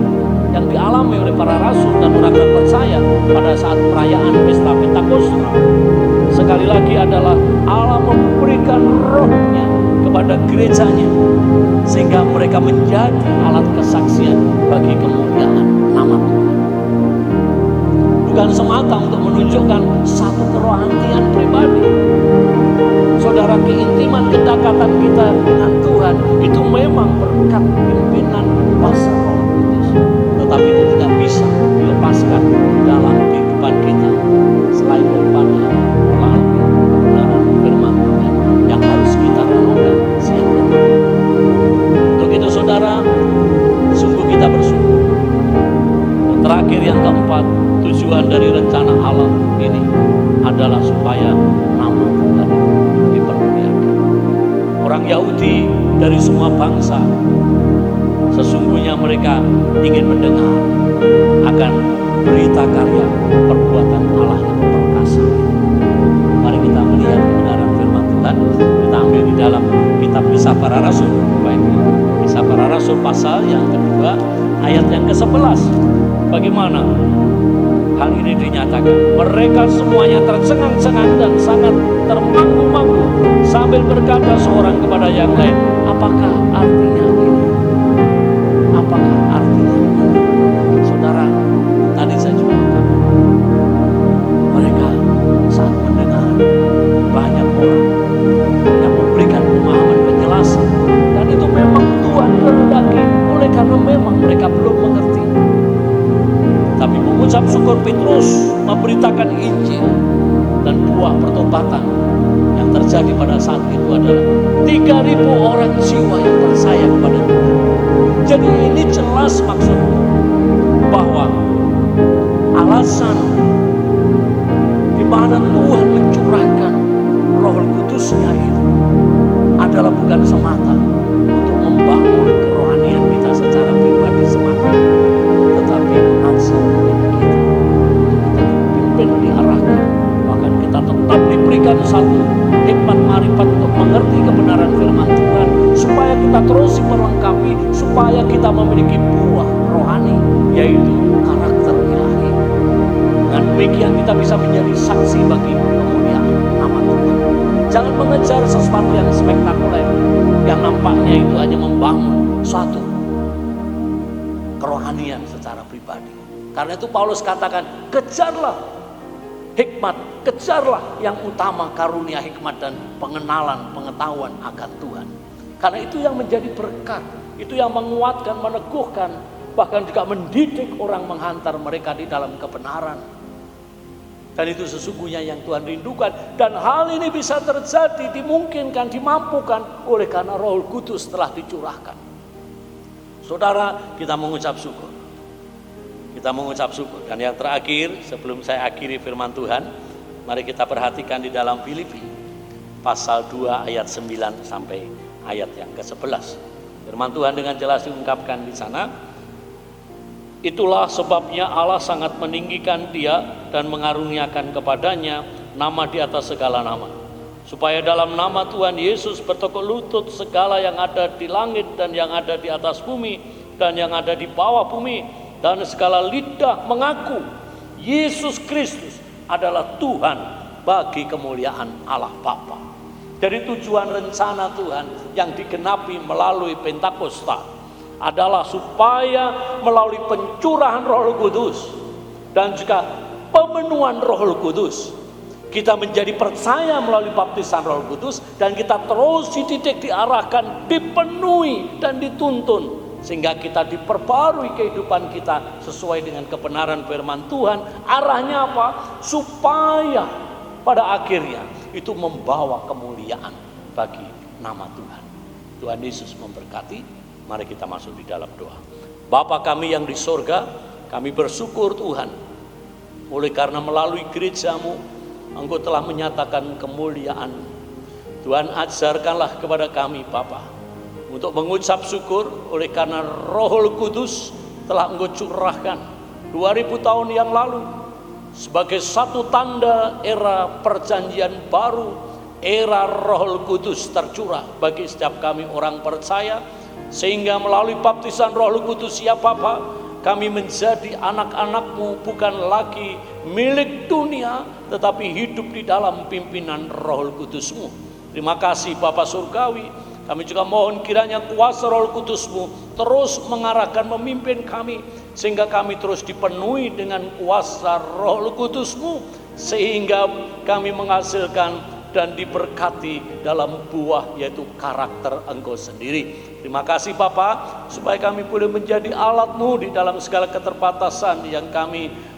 yang dialami oleh para rasul dan orang-orang percaya pada saat perayaan pesta Pentakosta, sekali lagi adalah Allah memberikan rohnya kepada gerejanya sehingga mereka menjadi alat kesaksian bagi kemuliaan nama Tuhan. Bukan semata untuk menunjukkan satu kerohanian pribadi. Saudara, keintiman kedekatan kita dengan Tuhan itu memang berkat pimpinan kuasa Roh Kudus, tetapi itu tidak bisa dilepaskan dalam kehidupan kita selain daripada melalui kebenaran firman Tuhan yang harus kita renungkan siang dan malam. Untuk itu saudara, sungguh kita bersyukur. Dan terakhir yang keempat, tujuan dari rencana Allah ini adalah supaya nama Tuhan dipermuliakan. Orang Yahudi dari semua bangsa sesungguhnya mereka ingin mendengar akan berita karya perbuatan Allah yang perkasa. Mari kita melihat kebenaran firman Tuhan. Kita ambil di dalam kitab Kisah Para Rasul, baik Kisah Para Rasul pasal yang kedua ayat yang ke-11. Bagaimana hal ini dinyatakan? Mereka semuanya tercengang-cengang dan sangat termangu-mangu sambil berkata seorang kepada yang lain, apakah artinya ini? Apakah artinya ini? Saudara, tadi saya juga katakan, mereka saat mendengar banyak orang yang memberikan pemahaman penjelasan, dan itu memang Tuhan kehendaki, oleh karena memang mereka belum mengerti. Tapi mengucap syukur, Petrus memberitakan Injil, dan buah pertobatan yang terjadi pada saat itu adalah 3.000 orang jiwa yang percaya kepada Tuhan. Jadi ini jelas maksudnya bahwa alasan di mana Tuhan mencurahkan Roh Kudusnya itu adalah bukan semata untuk membangun kerohanian kita secara pribadi semata, tetapi mengaksa kepada kita untuk kita dipimpin, diarahkan, bahkan kita tetap diberikan satu hikmat marifat untuk mengerti kebenaran firman Tuhan, supaya kita terus diperlengkapi, supaya kita memiliki buah rohani, yaitu karakter ilahi. Dengan demikian kita bisa menjadi saksi bagi kemuliaan nama Tuhan. Jangan mengejar sesuatu yang spektakuler, yang nampaknya itu hanya membangun suatu kerohanian secara pribadi. Karena itu Paulus katakan, kejarlah hikmat, kejarlah yang utama, karunia hikmat dan pengenalan, pengetahuan akan Tuhan. Karena itu yang menjadi berkat, itu yang menguatkan, meneguhkan, bahkan juga mendidik orang, menghantar mereka di dalam kebenaran. Dan itu sesungguhnya yang Tuhan rindukan. Dan hal ini bisa terjadi, dimungkinkan, dimampukan oleh karena Roh Kudus telah dicurahkan. Saudara, kita mengucap syukur. Kita mengucap syukur. Dan yang terakhir, sebelum saya akhiri firman Tuhan, mari kita perhatikan di dalam Filipi pasal 2 ayat 9 sampai ayat yang ke-11. Firman Tuhan dengan jelas diungkapkan di sana. Itulah sebabnya Allah sangat meninggikan dia dan mengaruniakan kepadanya nama di atas segala nama, supaya dalam nama Tuhan Yesus bertekuk lutut segala yang ada di langit dan yang ada di atas bumi dan yang ada di bawah bumi, dan segala lidah mengaku Yesus Kristus adalah Tuhan bagi kemuliaan Allah Bapa. Dari tujuan rencana Tuhan yang digenapi melalui Pentakosta adalah supaya melalui pencurahan Roh Kudus dan juga pemenuhan Roh Kudus, Kita menjadi percaya melalui baptisan Roh Kudus, dan kita terus dididik, diarahkan, dipenuhi dan dituntun sehingga kita diperbarui kehidupan kita sesuai dengan kebenaran firman Tuhan. Arahnya apa? Supaya pada akhirnya itu membawa kemuliaan bagi nama Tuhan. Tuhan Yesus memberkati. Mari kita masuk di dalam doa. Bapa kami yang di sorga, kami bersyukur Tuhan, oleh karena melalui gereja-Mu Engkau telah menyatakan kemuliaan. Tuhan, ajarkanlah kepada kami Bapa untuk mengucap syukur oleh karena Roh Kudus telah Engkau curahkan 2000 tahun yang lalu sebagai satu tanda era perjanjian baru, era Roh Kudus tercurah bagi setiap kami orang percaya, sehingga melalui baptisan Roh Kudus ya Bapa, kami menjadi anak-anak-Mu, bukan lagi milik dunia, tetapi hidup di dalam pimpinan Roh Kudus-Mu. Terima kasih Bapa Surgawi. Kami juga mohon kiranya kuasa Roh Kudus-Mu terus mengarahkan, memimpin kami, sehingga kami terus dipenuhi dengan kuasa Roh Kudus-Mu, sehingga kami menghasilkan dan diberkati dalam buah, yaitu karakter Engkau sendiri. Terima kasih Bapa, supaya kami boleh menjadi alat-Mu di dalam segala keterbatasan yang kami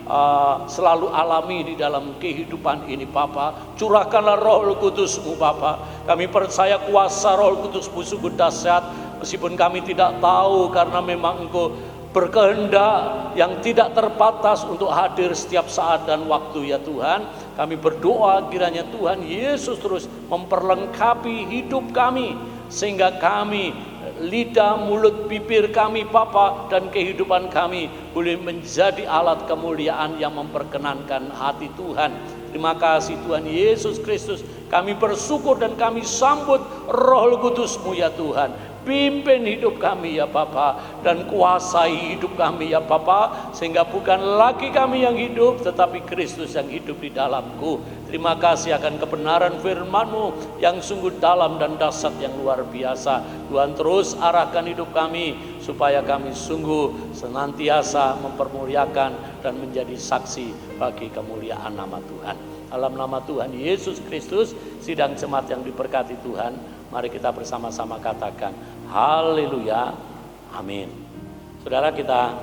selalu alami di dalam kehidupan ini Bapa. Curahkanlah Roh Kudus-Mu Bapa. Kami percaya kuasa Roh Kudus-Mu sungguh dahsyat, meskipun kami tidak tahu, karena memang Engkau berkehendak yang tidak terbatas untuk hadir setiap saat dan waktu ya Tuhan. Kami berdoa kiranya Tuhan Yesus terus memperlengkapi hidup kami, sehingga kami, lidah, mulut, bibir kami Bapa, dan kehidupan kami boleh menjadi alat kemuliaan yang memperkenankan hati Tuhan. Terima kasih Tuhan Yesus Kristus. Kami bersyukur dan kami sambut Roh Kudus-Mu ya Tuhan. Pimpin hidup kami ya Bapa, dan kuasai hidup kami ya Bapa, sehingga bukan lagi kami yang hidup, tetapi Kristus yang hidup di dalamku. Terima kasih akan kebenaran firman-Mu yang sungguh dalam dan dahsyat yang luar biasa. Tuhan, terus arahkan hidup kami supaya kami sungguh senantiasa mempermuliakan dan menjadi saksi bagi kemuliaan nama Tuhan. Dalam nama Tuhan Yesus Kristus, sidang jemaat yang diberkati Tuhan, mari kita bersama-sama katakan haleluya, amin. Saudara, kita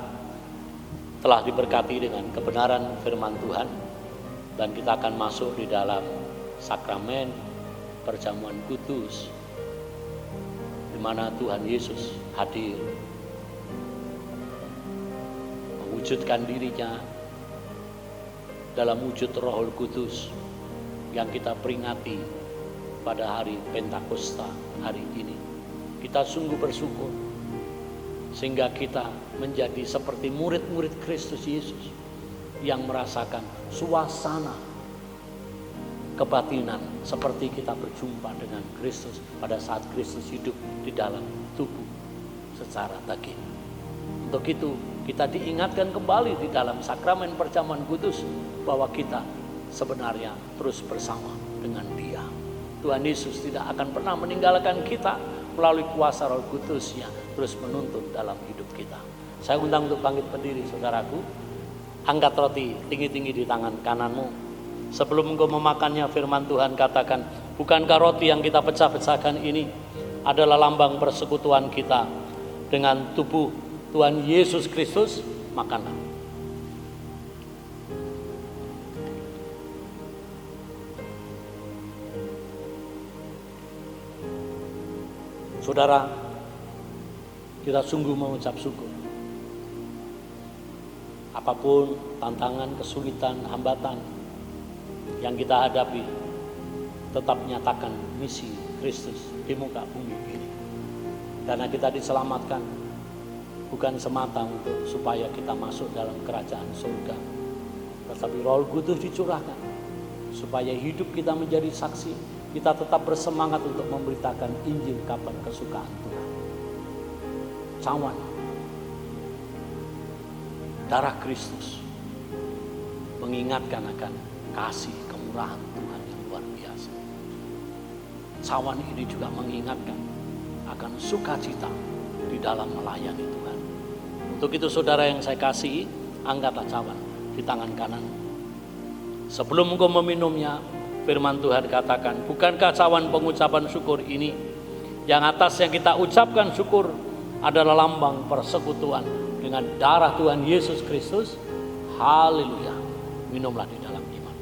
telah diberkati dengan kebenaran firman Tuhan, dan kita akan masuk di dalam sakramen perjamuan kudus, di mana Tuhan Yesus hadir mewujudkan dirinya dalam wujud Roh Kudus yang kita peringati pada hari Pentakosta hari ini. Kita sungguh bersyukur sehingga kita menjadi seperti murid-murid Kristus Yesus yang merasakan suasana kebatinan seperti kita berjumpa dengan Kristus pada saat Kristus hidup di dalam tubuh secara daging. Untuk itu kita diingatkan kembali di dalam sakramen perjamuan kudus bahwa kita sebenarnya terus bersama dengan Dia. Tuhan Yesus tidak akan pernah meninggalkan kita, melalui kuasa Roh Kudus-Nya terus menuntun dalam hidup kita. Saya undang untuk bangkit berdiri saudaraku. Angkat roti tinggi-tinggi di tangan kananmu. Sebelum engkau memakannya, firman Tuhan katakan, bukankah roti yang kita pecah-pecahkan ini adalah lambang persekutuan kita dengan tubuh Tuhan Yesus Kristus? Makanlah. Saudara, kita sungguh mengucap syukur. Apapun tantangan, kesulitan, hambatan yang kita hadapi, tetap nyatakan misi Kristus di muka bumi ini. Karena kita diselamatkan bukan semata untuk supaya kita masuk dalam kerajaan surga, tetapi Roh Kudus dicurahkan supaya hidup kita menjadi saksi. Kita tetap bersemangat untuk memberitakan Injil kabar kesukaan Tuhan. Cawan darah Kristus mengingatkan akan kasih kemurahan Tuhan yang luar biasa. Cawan ini juga mengingatkan akan sukacita di dalam melayani Tuhan. Untuk itu saudara yang saya kasihi, angkatlah cawan di tangan kanan. Sebelum engkau meminumnya, Firman Tuhan katakan, bukankah cawan pengucapan syukur ini yang atas yang kita ucapkan syukur adalah lambang persekutuan dengan darah Tuhan Yesus Kristus. Haleluya. Minumlah di dalam iman.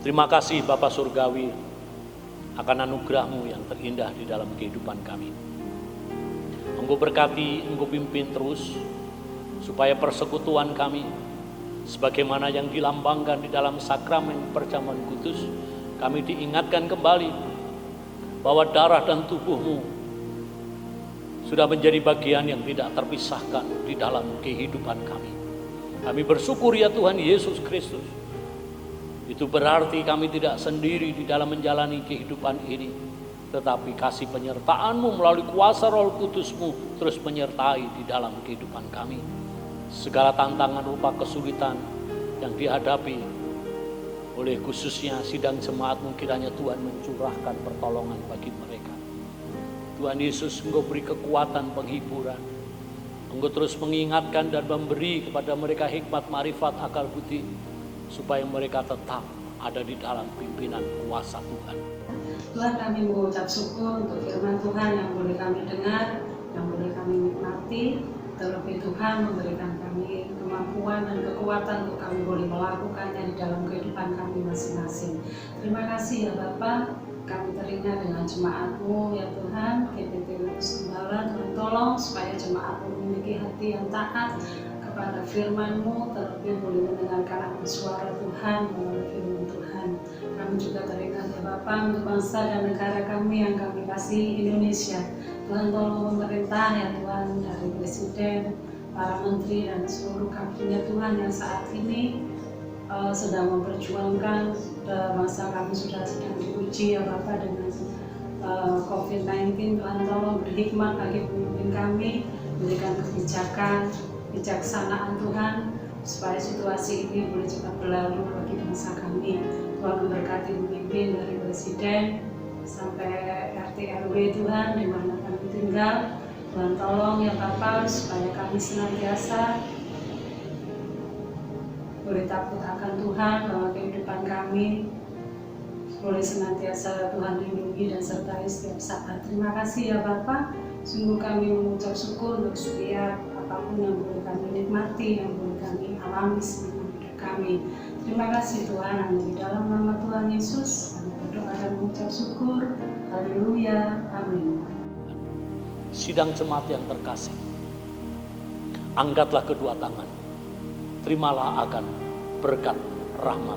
Terima kasih Bapa Surgawi akan anugerah-Mu yang terindah di dalam kehidupan kami. Engkau berkati, Engkau pimpin terus supaya persekutuan kami sebagaimana yang dilambangkan di dalam sakramen perjamuan kudus, kami diingatkan kembali bahwa darah dan tubuh-Mu sudah menjadi bagian yang tidak terpisahkan di dalam kehidupan kami. Kami bersyukur ya Tuhan Yesus Kristus. Itu berarti kami tidak sendiri di dalam menjalani kehidupan ini, tetapi kasih penyertaan-Mu melalui kuasa Roh Kudus-Mu terus menyertai di dalam kehidupan kami. Segala tantangan rupa kesulitan yang dihadapi oleh khususnya sidang jemaat-Mu, kiranya Tuhan mencurahkan pertolongan bagi mereka. Tuhan Yesus, Engkau beri kekuatan penghiburan. Engkau terus mengingatkan dan memberi kepada mereka hikmat, marifat, akal budi, supaya mereka tetap ada di dalam pimpinan kuasa Tuhan. Tuhan, kami mengucap syukur untuk firman Tuhan yang boleh kami dengar, yang boleh kami nikmati. Terlebih Tuhan memberikan kami kemampuan dan kekuatan untuk kami boleh melakukannya di dalam kehidupan kami masing-masing. Terima kasih ya Bapa, kami teringat dengan jemaat-Mu ya Tuhan, GBT Kristus Gembala. Tuhan tolong supaya jemaat-Mu memiliki hati yang taat kepada firman-Mu, terlebih boleh mendengarkan suara Tuhan melalui firman Tuhan. Kami juga teringat ya Bapa untuk bangsa dan negara kami yang kami kasih, Indonesia. Tuhan tolong pemerintah ya Tuhan, dari Presiden, para menteri dan seluruh kabinet Tuhan yang saat ini sedang memperjuangkan bangsa kami sudah sedang diuji ya Bapa dengan COVID-19. Tuhan tolong beri hikmat bagi pemimpin kami, berikan kebijakan, kebijaksanaan Tuhan, supaya situasi ini boleh cepat berlalu bagi bangsa kami. Tuhan memberkati pemimpin dari Presiden sampai RT RW Tuhan di mana kami tinggal. Tuhan tolong ya Bapa supaya kami senantiasa boleh takut akan Tuhan, bahwa kehidupan kami boleh senantiasa Tuhan lindungi dan sertai setiap saat. Terima kasih ya Bapa. Sungguh kami mengucap syukur untuk setiap apapun yang boleh kami nikmati, yang boleh kami alami selama hidup kami. Terima kasih Tuhan, hanya di dalam nama Tuhan Yesus kami berdoa dan mengucap syukur. Haleluya, amin. Sidang jemaat yang terkasih, angkatlah kedua tangan, terimalah akan berkat rahmat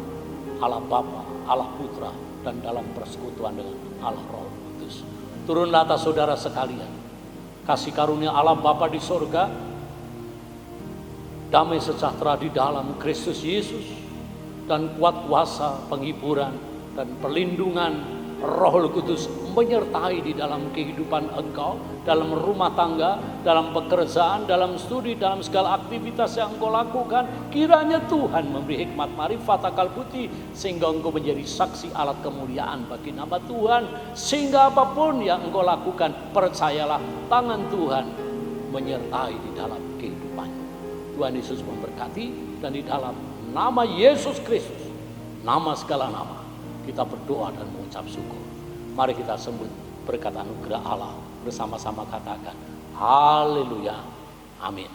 Allah Bapa, Allah Putra, dan dalam persekutuan dengan Allah Roh Kudus. Turunlah atas saudara sekalian kasih karunia Allah Bapa di sorga, damai sejahtera di dalam Kristus Yesus, dan kuat kuasa penghiburan dan perlindungan Roh Kudus menyertai di dalam kehidupan engkau, dalam rumah tangga, dalam pekerjaan, dalam studi, dalam segala aktivitas yang engkau lakukan. Kiranya Tuhan memberi hikmat, marifat, akal budi, sehingga engkau menjadi saksi alat kemuliaan bagi nama Tuhan. Sehingga apapun yang engkau lakukan, percayalah tangan Tuhan menyertai di dalam kehidupannya. Tuhan Yesus memberkati, dan di dalam nama Yesus Kristus, nama segala nama, kita berdoa dan mengucap syukur. Mari kita sambut berkat anugerah Allah bersama-sama, katakan haleluya, amin.